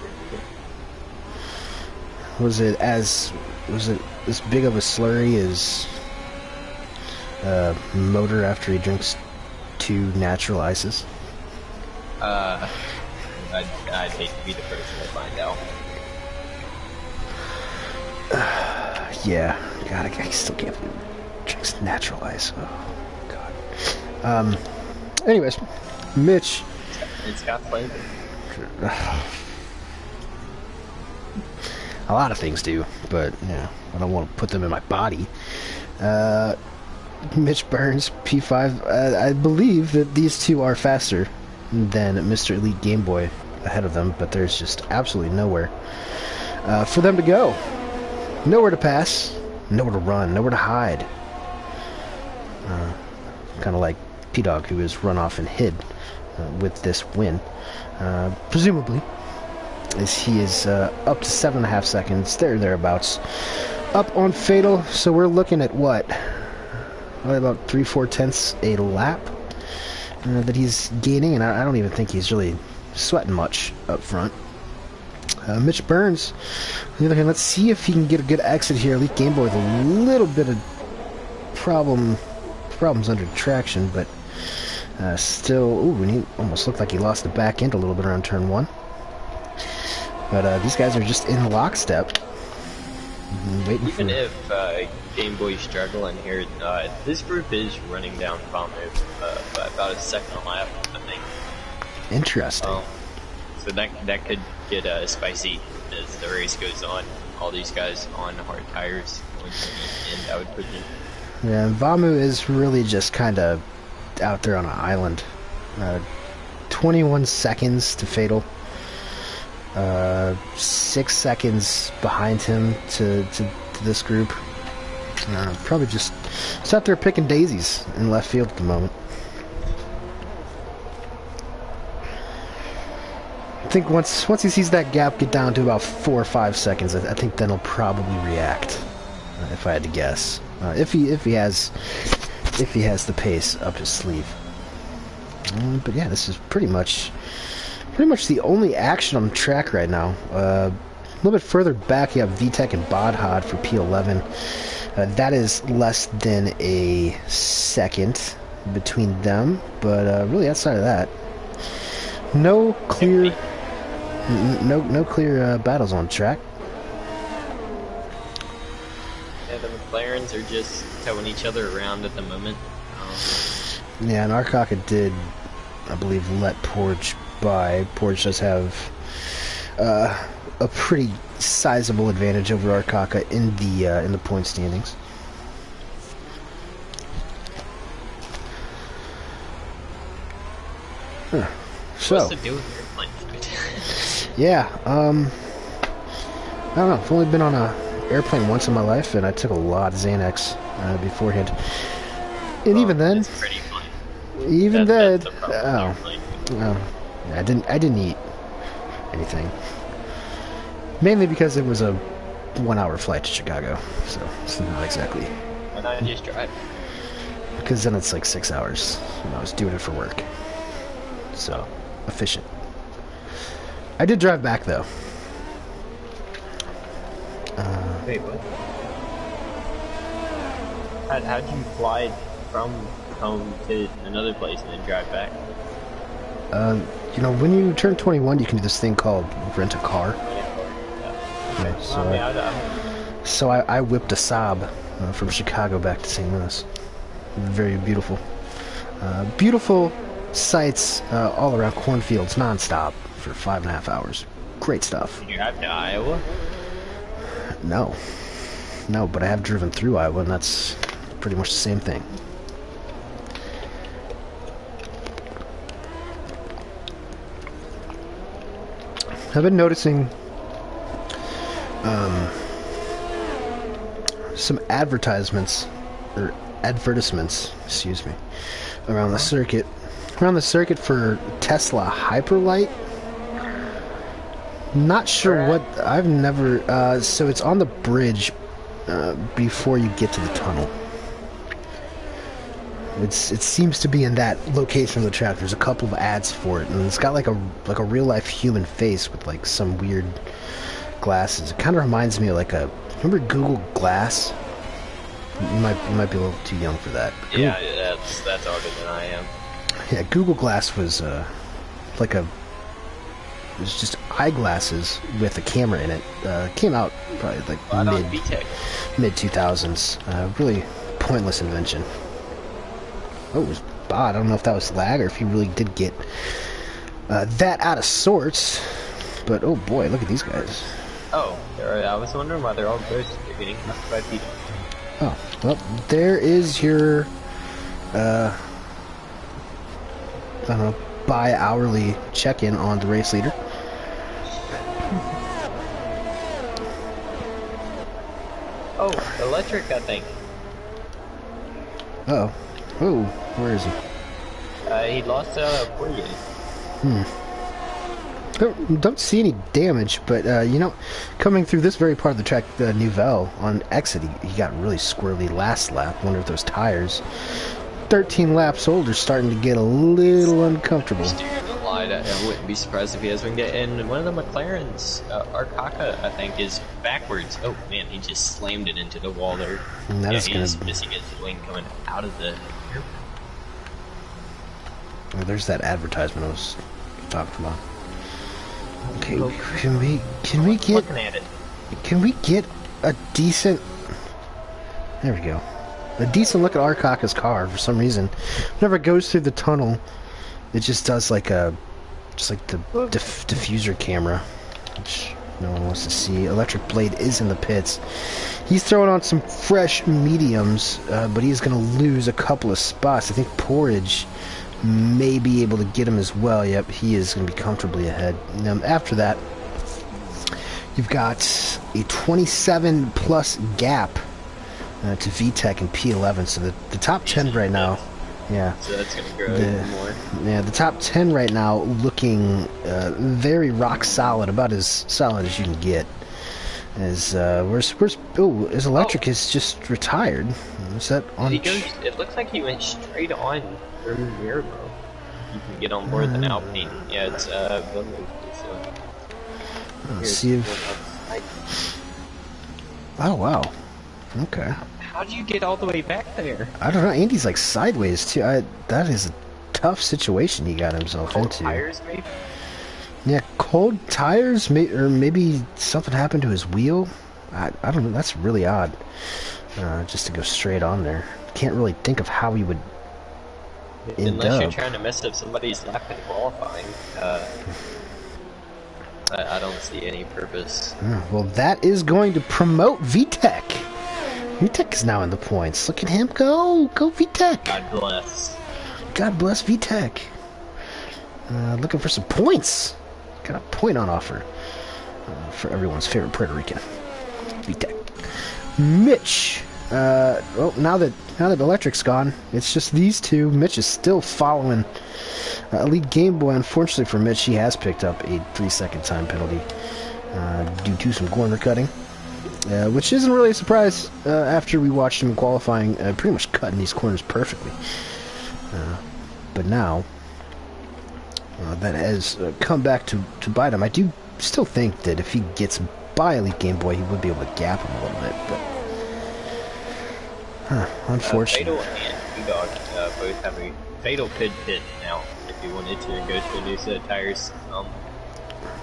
Was it as big of a slurry as Motor after he drinks 2 natural ices? I'd hate to be the person to find out. Yeah, God, I still can't believe he drinks natural ice. Oh, God. Anyways, Mitch. It's got flavor. A lot of things do, but yeah, I don't want to put them in my body. Mitch Burns, P5. I believe that these two are faster than Mr. Elite Game Boy ahead of them, but there's just absolutely nowhere for them to go. Nowhere to pass, nowhere to run, nowhere to hide. Kind of like P-Dog, who has run off and hid with this win. Presumably, as he is up to 7.5 seconds, thereabouts, up on Fatal. So we're looking at what? Probably about 3/4 tenths a lap that he's gaining, and I don't even think he's really sweating much up front. Mitch Burns, on the other hand, let's see if he can get a good exit here. Elite Game Boy with a little bit of problems under traction, but still, ooh, and he almost looked like he lost the back end a little bit around turn 1. But these guys are just in lockstep, waiting Even for... if Game Boy's struggling here, this group is running down Palmu by about a second a lap, I think. Interesting. So that could get spicy as the race goes on. All these guys on hard tires going to the end, I would put it. Yeah, and Vamu is really just kind of out there on an island. 21 seconds to Fatal. 6 seconds behind him to this group. Probably just out there picking daisies in left field at the moment. I think once he sees that gap get down to about 4 or 5 seconds, I think then he'll probably react. If I had to guess, if he has the pace up his sleeve. But yeah, this is pretty much the only action on the track right now. A little bit further back, you have VTech and Bodhod for P11. That is less than a second between them, but really outside of that, no clear battles on track. Yeah, the McLarens are just towing each other around at the moment. Yeah, and Arcaka did, I believe, let Porge by. Porge does have a pretty sizable advantage over Arcaka in the point standings. Huh. So, what's the deal with airplane food? Yeah, I don't know. I've only been on a airplane once in my life, and I took a lot of Xanax beforehand. And even then, it's pretty fun. Even That's then, the problem with airplane food. I didn't eat anything. Mainly because it was a 1-hour flight to Chicago, so it's not exactly. Why not just drive? Because then it's like 6 hours, and I was doing it for work. So, efficient. I did drive back, though. Wait, what? How'd you fly from home to another place and then drive back? You know, when you turn 21, you can do this thing called rent a car. Okay. So I whipped a Saab from Chicago back to St. Louis. Very beautiful. Beautiful sights all around cornfields nonstop for 5.5 hours. Great stuff. Did you drive to Iowa? No, but I have driven through Iowa, and that's pretty much the same thing. I've been noticing some advertisements, excuse me, around the circuit. Around the circuit for Tesla Hyperlight. Not sure what, I've never, so it's on the bridge before you get to the tunnel. It seems to be in that location of the track. There's a couple of ads for it, and it's got like a real life human face with like some weird glasses. It kind of reminds me of like remember Google Glass? You might be a little too young for that. Yeah, that's older than I am. Yeah, Google Glass was like it was just eyeglasses with a camera in it. Came out probably like mid 2000s. Really pointless invention. Oh, it was bad. I don't know if that was lag or if he really did get that out of sorts. But oh boy, look at these guys. Oh, I was wondering why they're all ghosts. They're getting knocked by people. Oh, well, there is your, I don't know, bi-hourly check-in on the race leader. Oh, electric, I think. Uh-oh. Oh, where is he? He lost Poirier. Don't see any damage, but, you know, coming through this very part of the track, the Nouvelle, on exit, he got really squirrely last lap. Wonder if those tires, 13 laps older, starting to get a little uncomfortable. I wouldn't be surprised if he has one get in. One of the McLarens, Arcaka, I think, is backwards. Oh man, he just slammed it into the wall there. And that is he's missing his wing coming out of the airport. Oh, there's that advertisement I was talking about. Okay, can we get looking at it. Can we get a decent? There we go. A decent look at Arcaka's car. For some reason, whenever it goes through the tunnel, it just does like the diffuser camera, which no one wants to see. Electric Blade is in the pits. He's throwing on some fresh mediums, but he's going to lose a couple of spots. I think Porridge may be able to get him as well. Yep, he is going to be comfortably ahead. After that, you've got a 27 plus gap to VTEC and P11. So the top 10 right now. Yeah. So that's going to grow even more. Yeah, the top 10 right now looking very rock solid, about as solid as you can get. As as Electric is just retired. Is that on? It looks like he went straight on through Mirbo. You can get on board the Alpine. Yeah, it's let's see if. Oh wow. Okay. How do you get all the way back there? I don't know. Andy's like sideways too. That is a tough situation he got himself into. Tires, maybe? Yeah, cold tires, or maybe something happened to his wheel. I don't know. That's really odd. Just to go straight on there. Can't really think of how he would Unless you're trying to mess up somebody's lap in qualifying. I don't see any purpose. Well, that is going to promote VTEC. VTEC is now in the points. Look at him go! Go VTEC! God bless. God bless VTEC. Looking for some points. Got a point on offer for everyone's favorite Puerto Rican. VTEC. Mitch. Well, now that Electric's gone, it's just these two. Mitch is still following Elite Game Boy. Unfortunately for Mitch, he has picked up a 3-second time penalty due to some corner cutting. Which isn't really a surprise after we watched him in qualifying, pretty much cutting these corners perfectly. But now, that has come back to bite him. I do still think that if he gets by Elite Game Boy, he would be able to gap him a little bit. But unfortunately. Fatal and Dog both have a fatal pit now if you wanted to go to a new set of tires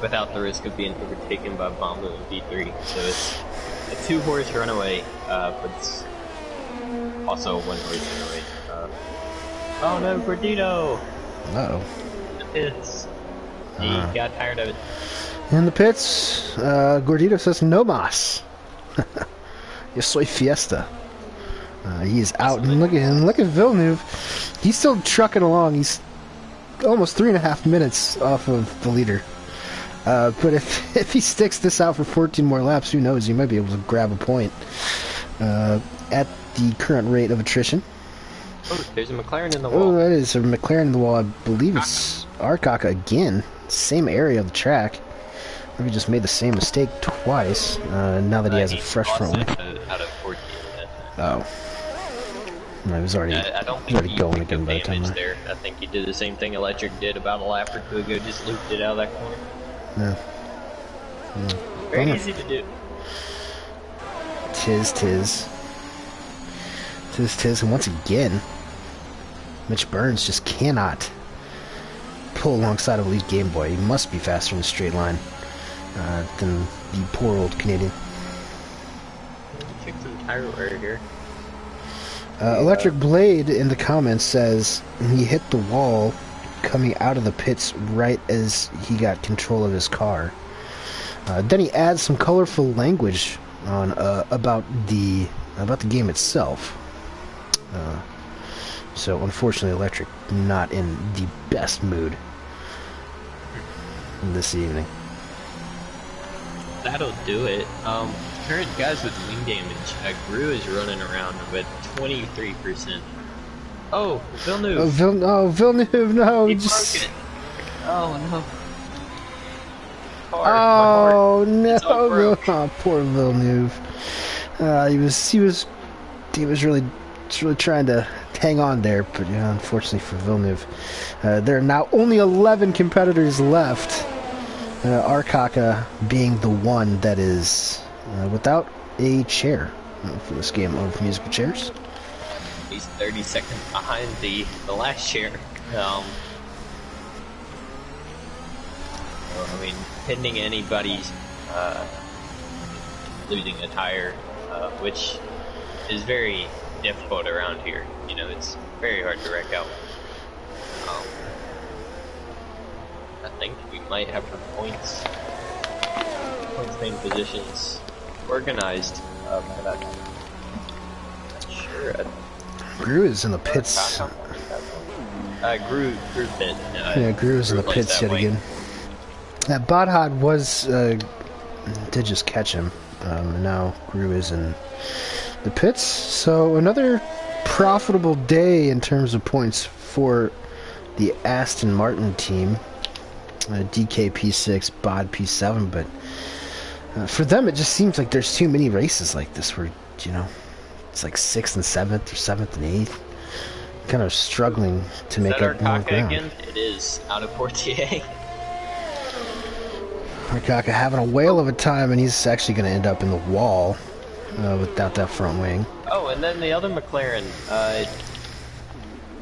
without the risk of being overtaken by Bomba and V3. So it's a 2-horse runaway, but it's also a 1-horse runaway. Oh no, Gordito! Uh-oh. The pits. He got tired of it. In the pits, Gordito says no mas. Yo soy fiesta. He is out, and look at him. Look at Villeneuve. He's still trucking along. He's almost 3.5 minutes off of the leader. But if he sticks this out for 14 more laps, who knows? He might be able to grab a point at the current rate of attrition. Oh, there's a McLaren in the wall. Oh, that is a McLaren in the wall. I believe it's Arcaka again. Same area of the track. Maybe just made the same mistake twice. Now that he has a fresh front wing. Out of 14. Oh. No, he was already, I don't he was think already he going picked again up by the time. damage there. I think he did the same thing Electric did about a lap or two ago, just looped it out of that corner. Yeah. Very Bummer. easy to do. Tis. And once again, Mitch Burns just cannot pull alongside of Elite Game Boy. He must be faster in the straight line than the poor old Canadian. Check some tire wear here. Electric Blade in the comments says he hit the wall coming out of the pits right as he got control of his car. Then he adds some colorful language on about the game itself. So unfortunately, Electric not in the best mood this evening. That'll do it. Current guys with wing damage. Gru is running around with 23%. Oh, Villeneuve. Villeneuve, no. He broke it. Oh, no. Oh, no. Oh, poor Villeneuve. He was really trying to hang on there, but unfortunately for Villeneuve, there are now only 11 competitors left. Arkaka being the one that is without a chair for this game of musical chairs. He's 30 seconds behind the last chair. I mean, pending anybody's losing a tire, which is very difficult around here. It's very hard to wreck out. I think we might have our points main positions organized by that. Sure. Gru is in the pits. Gru pit. Gru is in the pits yet again. That Bodhod did just catch him. And now Gru is in the pits. So another profitable day in terms of points for the Aston Martin team. DK P6, Bod P7, but for them it just seems like there's too many races like this where, it's like 6th and 7th or 7th and 8th. Kind of struggling to make up more ground. Again? It is out of Portier. Arkaka having a whale of a time, and he's actually going to end up in the wall without that front wing. Oh, and then the other McLaren,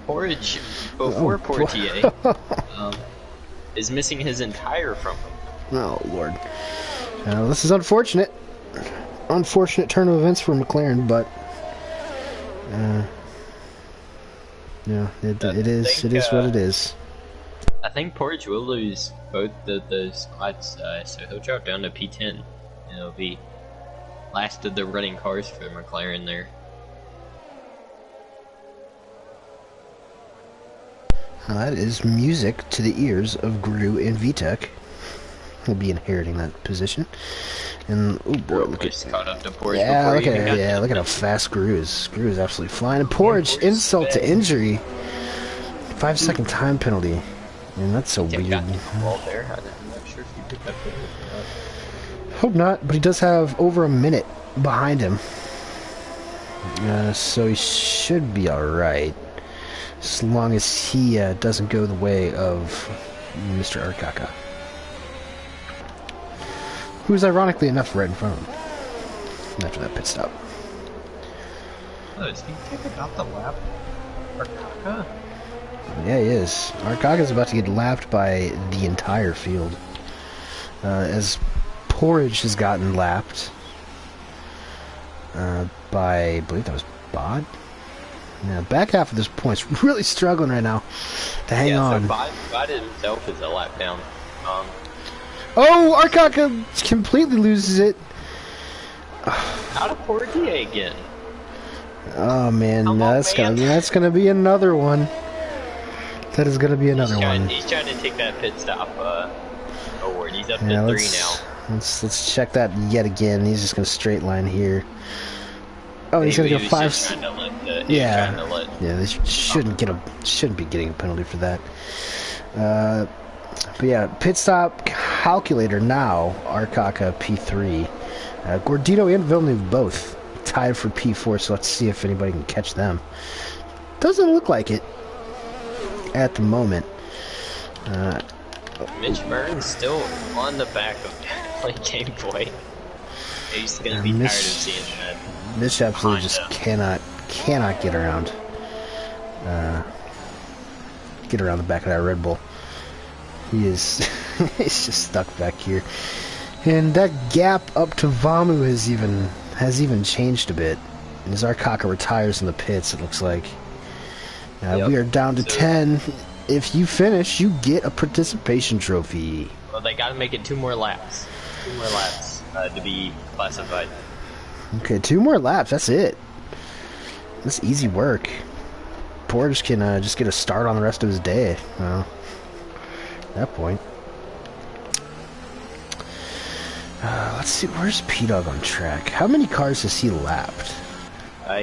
Porridge, before Portier, is missing his entire front wing. Oh, Lord. This is unfortunate. Unfortunate turn of events for McLaren, but it is what it is. I think Porridge will lose both those spots, so he'll drop down to P10, and it'll be last of the running cars for McLaren there. That is music to the ears of Gru and Vitek. He'll be inheriting that position. And oh boy, look at caught up to Porridge. Look at how fast Gru is. Gru is absolutely flying. And Porridge, insult to injury. 5-second time penalty. And that's so weird. There. I'm not sure if you picked that penalty or not. Hope not, but he does have over a minute behind him. So he should be alright. As long as he doesn't go the way of Mr. Arkaka. Who's ironically enough right in front of him after that pit stop. Oh, is he taking out the lap? Arkaka? Yeah, he is. Arkaka's about to get lapped by the entire field. As Porridge has gotten lapped by, I believe that was Bod? Yeah, back half of this point's really struggling right now to hang on. So Bod himself is a lap down. Oh, Arkaka completely loses it. Out of Portier again. Oh man, that's gonna be another one. That is gonna be another one. He's trying to take that pit stop award. He's up to 3 now. Let's check that yet again. He's just gonna straight line here. Oh, he's gonna go 5. Yeah, they shouldn't be getting a penalty for that. But yeah, pit stop calculator now. Arkaka P3, Gordito and Villeneuve both tied for P4, so let's see if anybody can catch them. Doesn't look like it at the moment. Mitch Burns still on the back of playing Game Boy. He's gonna be tired of seeing that. Mitch absolutely just cannot get around. Get around the back of that Red Bull. He is he's just stuck back here. And that gap up to Vamu has even changed a bit. And as Arkaka retires in the pits, it looks like. We are down to 10. If you finish, you get a participation trophy. Well, they gotta make it 2 more laps. 2 more laps to be classified. Okay, 2 more laps, that's it. That's easy work. Porge can just get a start on the rest of his day. Well, at that point. Let's see, where's P-Dog on track? How many cars has he lapped?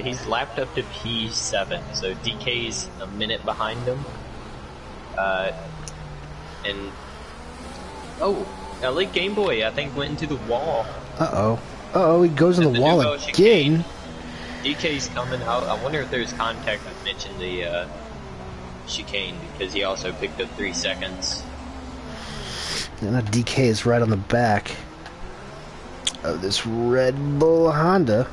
He's lapped up to P7, so DK's a minute behind him. And LA Game Boy, I think, went into the wall. He goes in the wall again. DK's coming out. I wonder if there's contact with Mitch in the chicane, because he also picked up 3 seconds. And a DK is right on the back of this Red Bull Honda.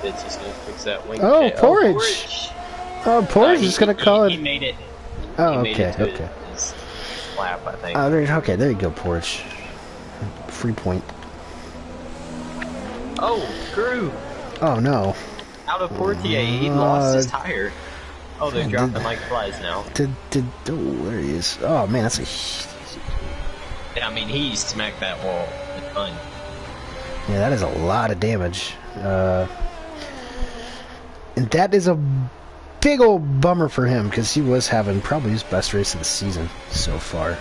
It's just gonna fix that wing. Porridge! Porridge is gonna call it. He made it. Okay. His lap, I think. Okay, there you go, Porridge. Free point. Oh, Crew! Oh no. Out of Portier, he lost his tire. Oh, they're dropping like flies now. There he is. Oh man, that's I mean, he smacked that wall a ton. Yeah, that is a lot of damage. And that is a big old bummer for him, because he was having probably his best race of the season so far.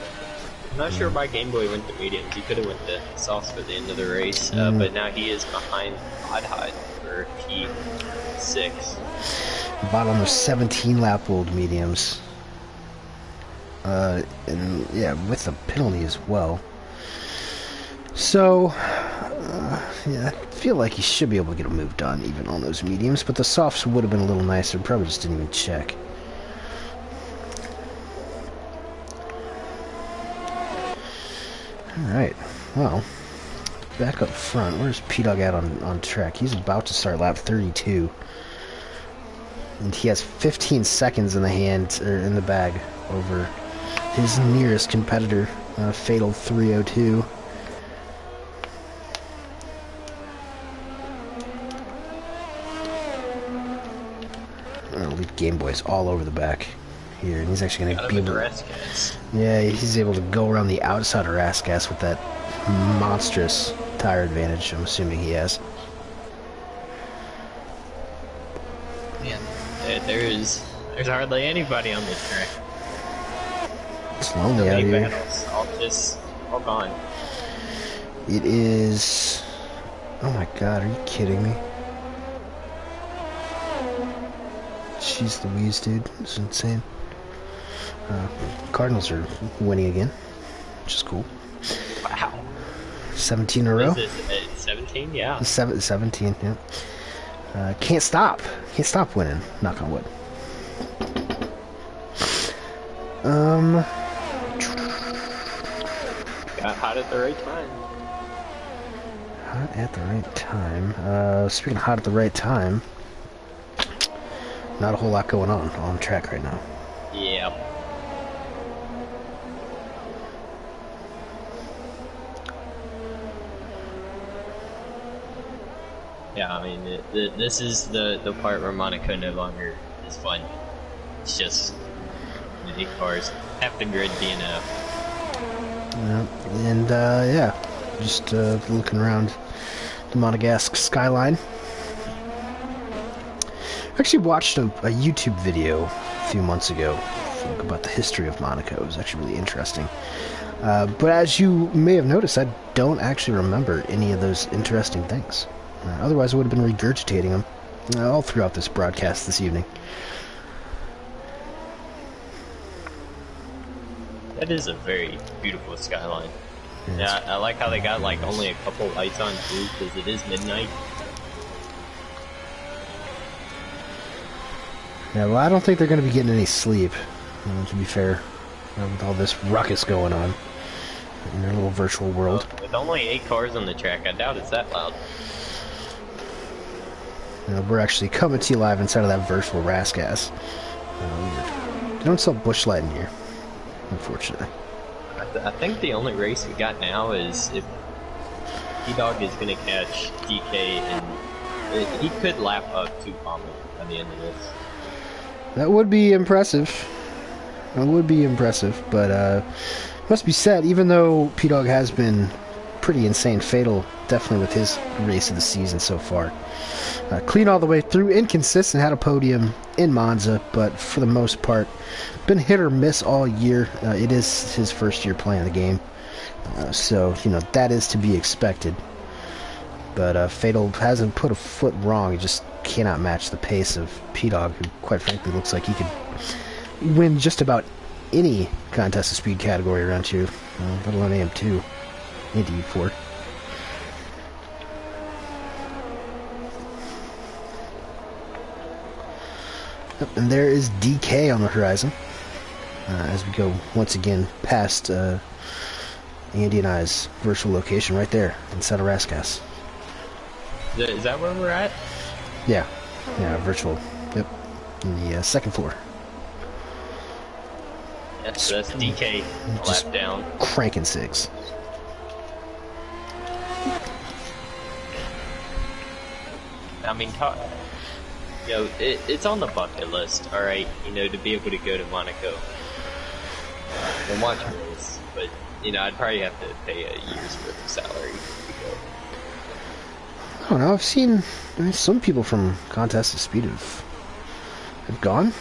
I'm not sure why Game Boy went to mediums. He could have went to softs for the end of the race, but now he is behind Hot for P6. About almost 17 lap old mediums. And yeah, with the penalty as well. So, yeah, I feel like he should be able to get a move done even on those mediums, but the softs would have been a little nicer. Probably just didn't even check. Alright, well, back up front. Where's P-Dog at on track? He's about to start lap 32. And he has 15 seconds in the hand, or in the bag, over his nearest competitor, Fatal 302. Elite Game Boy's all over the back here, and he's actually going to be able to... Yeah, he's able to go around the outside of Rasgas with that monstrous tire advantage, I'm assuming he has. Man, there's hardly anybody on this track. It's lonely out here. Battles, all gone. It is... Oh my god, are you kidding me? Jeez Louise, dude. This is insane. Cardinals are winning again, which is cool. Wow. 17 in a row? Is this 17? Yeah. 17, yeah. Can't stop. Can't stop winning. Knock on wood. Got hot at the right time. Hot at the right time. Speaking of hot at the right time, not a whole lot going on track right now. Yeah. Yeah, I mean, this is the part where Monaco no longer is fun. It's just the cars, half the grid DNF. Yeah, and yeah, just looking around the Monegasque skyline. I actually watched a YouTube video a few months ago about the history of Monaco. It was actually really interesting. But as you may have noticed, I don't actually remember any of those interesting things. Otherwise, I would have been regurgitating them all throughout this broadcast this evening. That is a very beautiful skyline. Yeah, I like how they got like only a couple lights on too, because it is midnight. Yeah, well, I don't think they're going to be getting any sleep, to be fair, with all this ruckus going on in their little virtual world. With only 8 cars on the track, I doubt it's that loud. We're actually coming to you live inside of that virtual Rascass. They don't sell Busch Light in here, unfortunately. I think the only race we got now is if P-Dog is going to catch DK, and he could lap up to Palmer at the end of this. That would be impressive. That would be impressive, but must be said, even though P-Dog has been pretty insane fatal, definitely with his race of the season so far. Clean all the way through, inconsistent, had a podium in Monza, but for the most part, been hit or miss all year. It is his first year playing the game, so, you know, that is to be expected. But Fatal hasn't put a foot wrong. He just cannot match the pace of P-Dog, who, quite frankly, looks like he could win just about any contest of speed category around here, let alone AM2, and E4. And there is DK on the horizon as we go once again past Andy and I's virtual location right there inside of Rascass. Is that where we're at? Yeah, virtual. Yep, in the second floor. Yes, so that's DK lap down. Cranking 6. I mean, you know, it's on the bucket list, alright, you know, to be able to go to Monaco and watch a race, but, you know, I'd probably have to pay a year's worth of salary to go. I don't know, I've seen, some people from Contest of Speed have gone.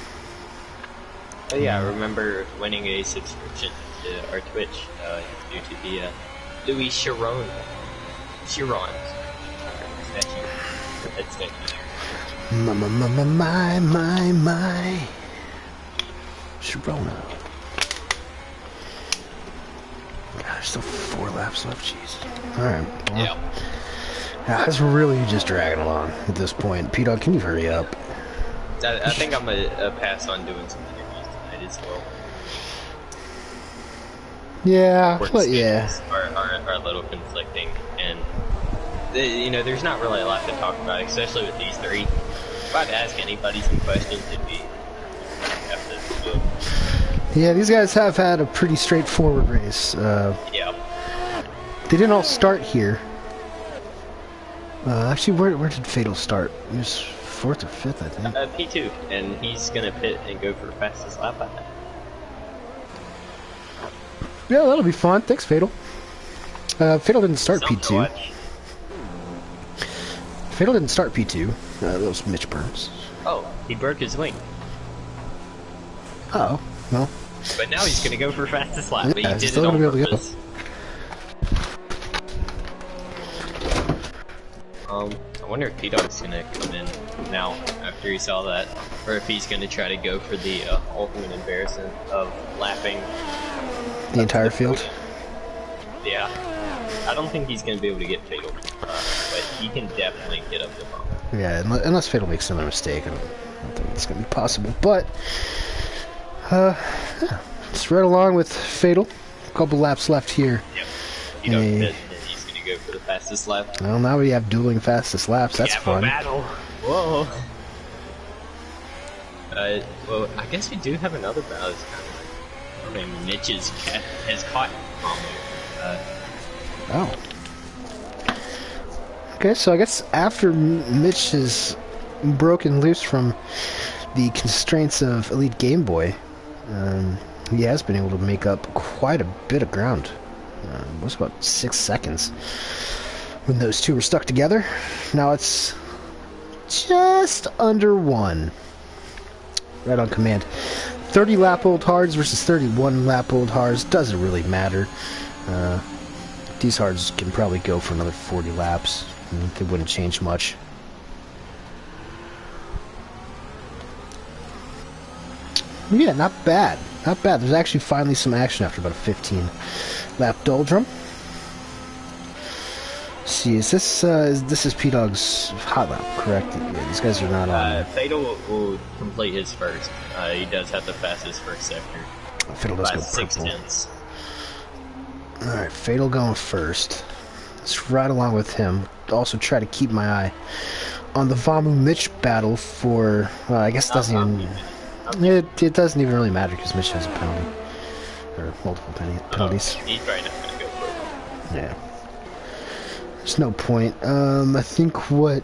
Oh yeah, I remember winning a subscription to our Twitch due to the Louis Chiron. That's it. My Sharona. God, there's still 4 laps left, jeez. Alright. Well, yeah. It's really just dragging along at this point. P-Dog, can you hurry up? I think I'm a pass on doing some interviews tonight as well. Yeah, but yeah. Are a little conflicting, and you know, there's not really a lot to talk about, especially with these 3. If I'd ask anybody some questions, it'd be have to do it. Yeah, these guys have had a pretty straightforward race. Yeah. They didn't all start here. Actually, where did Fatal start? It was 4th or 5th, I think. P2, and he's gonna pit and go for fastest lap on that. Yeah, that'll be fun. Thanks, Fatal. Fatal didn't start P2. Fatal didn't start P2. Those Mitch Burns. Oh, he broke his wing. Oh, well. But now he's gonna go for fastest lap. Yeah, but he did still it on gonna be able to purpose. I wonder if P-Dog's gonna come in now after he saw that, or if he's gonna try to go for the ultimate embarrassment of lapping the entire field. Yeah, I don't think he's gonna be able to get Fatal, but he can definitely get up to Palmer. Yeah, unless Fatal makes another mistake, I don't think it's gonna be possible. But yeah, it's right along with Fatal. A couple laps left here. Yep. P-Dog pit, and he's gonna go for the fastest lap. Well, now we have dueling fastest laps. That's fun. Battle. Whoa. Well, I guess we do have another battle. It's kind of like, I mean, Mitch has caught Palmer. Oh. Okay, so I guess after Mitch has broken loose from the constraints of Elite Game Boy, he has been able to make up quite a bit of ground. It was about 6 seconds when those two were stuck together. Now it's just under 1. Right on command. 30 lap old hards versus 31 lap old hards. Doesn't really matter. These hards can probably go for another 40 laps. They wouldn't change much. Yeah, not bad. Not bad. There's actually finally some action after about a 15 lap doldrum. See, is this is P-Dog's hot lap, correct? Yeah, these guys are not on. Fatal will complete his first. He does have the fastest first sector. Fatal does by go 6 purple. tenths. Alright, Fatal going first. Let's ride along with him. Also try to keep my eye on the Vamu Mitch battle for, I guess it doesn't even, it doesn't even really matter because Mitch has a penalty. Or multiple penalties. He's probably not going to go for it. Yeah. There's no point. I think what,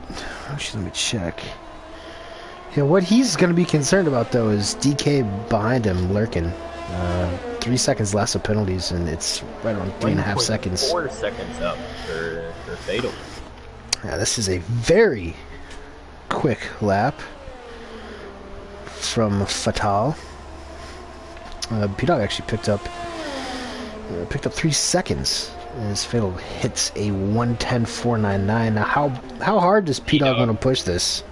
actually let me check. Yeah, what he's going to be concerned about though is DK behind him lurking. 3 seconds less of penalties, and it's right around 3.5 seconds. 4 seconds up for Fatal. Yeah, this is a very quick lap from Fatal. P-Dog actually picked up 3 seconds as Fatal hits a 1:10.499. Now, how hard does P-Dog want to push this?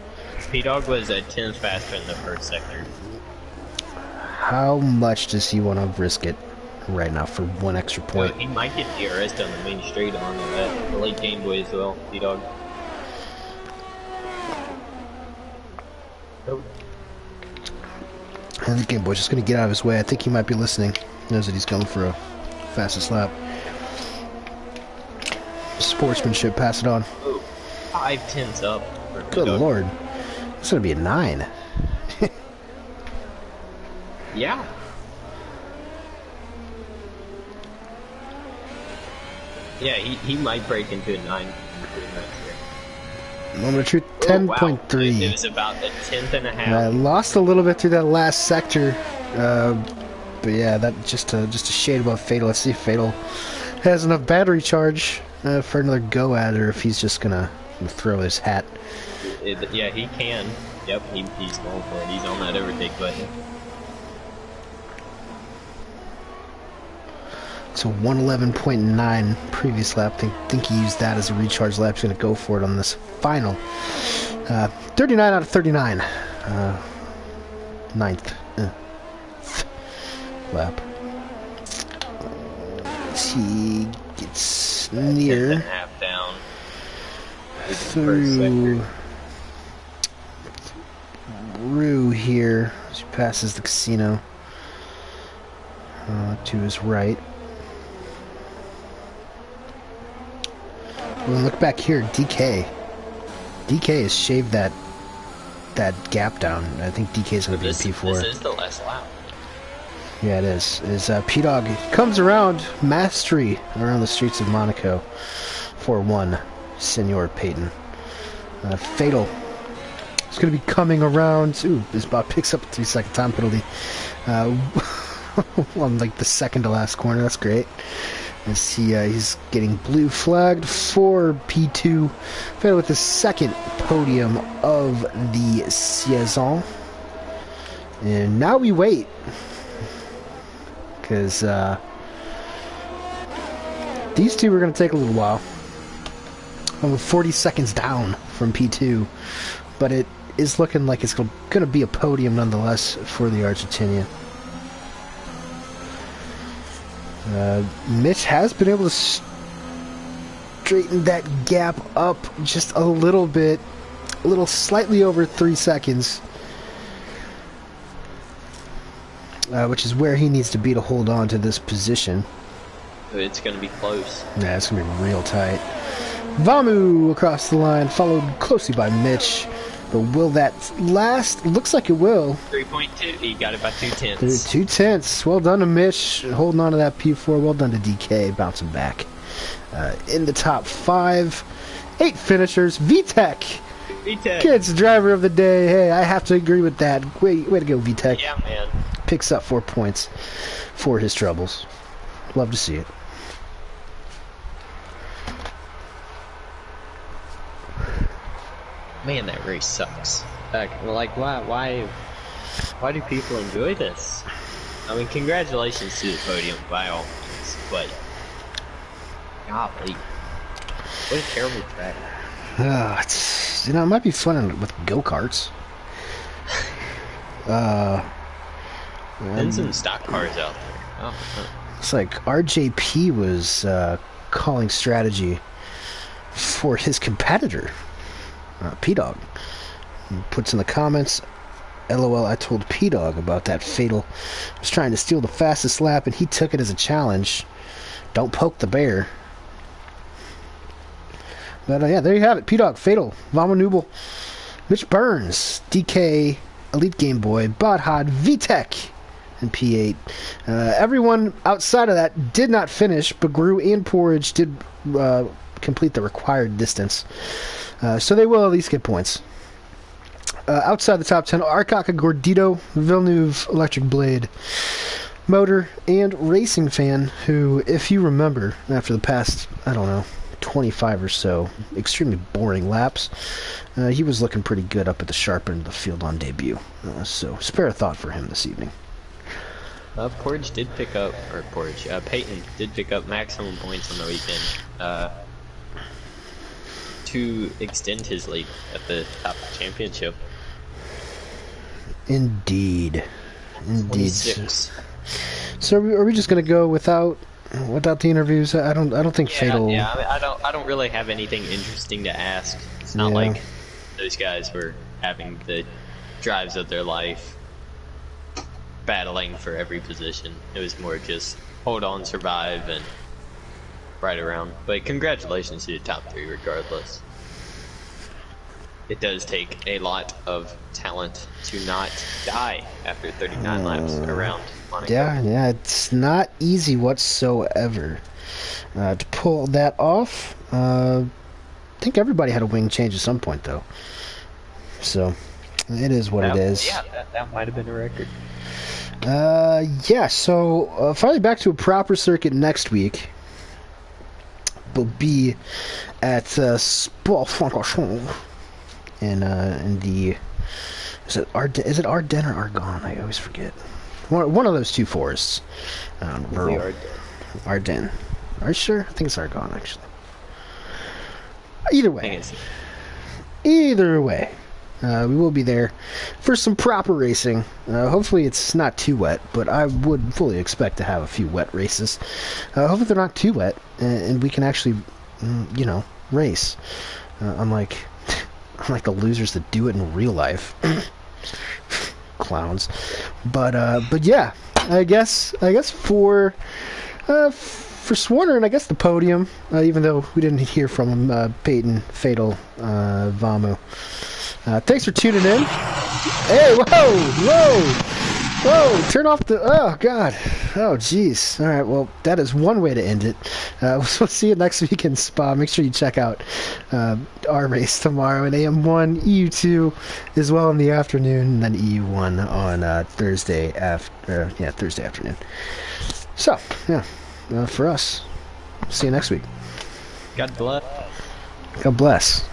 P-Dog was a 10 faster in the first sector. How much does he want to risk it right now for 1 extra point? He might get DRS'd on the main straight on the late Game Boy as well, P-Dog. Oh. I think Game Boy's just going to get out of his way. I think he might be listening. He knows that he's going for a fastest lap. Sportsmanship, pass it on. Oh, 5 tenths up. Good lord. It's going to be a 9. Yeah. Yeah, he might break into a 9. Moment of truth, 10.3. Wow. It was about a tenth and a half. I lost a little bit through that last sector, but yeah, that just a shade above Fatal. Let's see if Fatal has enough battery charge for another go at it, or if he's just gonna throw his hat. Yeah, he can. Yep, he's going for it. He's on that overtake button. So 111.9 previous lap. Think he used that as a recharge lap. He's going to go for it on this final. 39 out of 39. Ninth lap. He gets near Half down through here as he passes the casino to his right. Well, look back here, DK has shaved that gap down. I think DK is going to be a P4. This is the last lap. Yeah, it is. P-Dog comes around, mastery around the streets of Monaco. 4-1, Senor Peyton. Fatal is going to be coming around. Ooh, this bot picks up a 3-second time penalty. On like the second to last corner. That's great. As he's getting blue flagged for P2. Fatal with the second podium of the saison. And now we wait. Because these two are going to take a little while. I'm 40 seconds down from P2. But it is looking like it's going to be a podium nonetheless for the Argentinian. Mitch has been able to straighten that gap up just a little bit, slightly over 3 seconds, which is where he needs to be to hold on to this position. It's going to be close. Yeah, it's going to be real tight. Vamu across the line, followed closely by Mitch. But will that last? Looks like it will. 3.2. He got it by 2 tenths. 2 tenths. Well done to Mitch, holding on to that P4. Well done to DK, bouncing back. In the top 5. 8 finishers. VTech gets driver of the day. Hey, I have to agree with that. Way to go, VTech. Yeah, man. Picks up 4 points for his troubles. Love to see it. Man, that race sucks. Like, why do people enjoy this? I mean, congratulations to the podium by all means, but golly, what a terrible track. It's, it might be fun with go-karts. And some stock cars out there. Oh. It's like RJP was calling strategy for his competitor, P-Dog. He puts in the comments, LOL, I told P-Dog about that fatal. I was trying to steal the fastest lap, and he took it as a challenge. Don't poke the bear. But yeah, there you have it. P-Dog, Fatal, Vama Nooble, Mitch Burns, DK, Elite Game Boy, Bodhod, VTech, and P8. Everyone outside of that did not finish, but Gru and Porridge did complete the required distance. So they will at least get points. Outside the top 10, Arcaka, Gordito, Villeneuve, Electric Blade, Motor, and Racing Fan, who, if you remember, after the past, 25 or so extremely boring laps, he was looking pretty good up at the sharp end of the field on debut. So spare a thought for him this evening. Peyton did pick up maximum points on the weekend to extend his lead at the top of the championship. Indeed. 26. So are we just gonna go without the interviews? I don't think Fatal. Yeah, I don't really have anything interesting to ask. It's not like those guys were having the drives of their life, battling for every position. It was more just hold on, survive, and ride around. But congratulations to the top 3 regardless. It does take a lot of talent to not die after 39 laps around Monaco. Yeah, it's not easy whatsoever to pull that off. I think everybody had a wing change at some point, though. So it is what it is. Yeah, that might have been a record. So finally back to a proper circuit next week. We'll be at Spa-Francorchamps in the is it Ardennes or Argonne? I always forget. One of those two forests. Ardennes. Are you sure? I think it's Argonne, actually. Either way, we will be there for some proper racing. Hopefully it's not too wet, but I would fully expect to have a few wet races. Hopefully they're not too wet, and we can actually, race. Unlike the losers that do it in real life. Clowns. But yeah, I guess for Swarner and I guess the podium, even though we didn't hear from him, Peyton, Fatal, Vamu. Thanks for tuning in. Hey, whoa, turn off the, oh god, oh jeez. All right, well, that is one way to end it. We'll see you next week in Spa. Make sure you check out our race tomorrow at AM1, EU2 as well in the afternoon, and then EU1 on Thursday afternoon. So, yeah, for us, see you next week. God bless. God bless.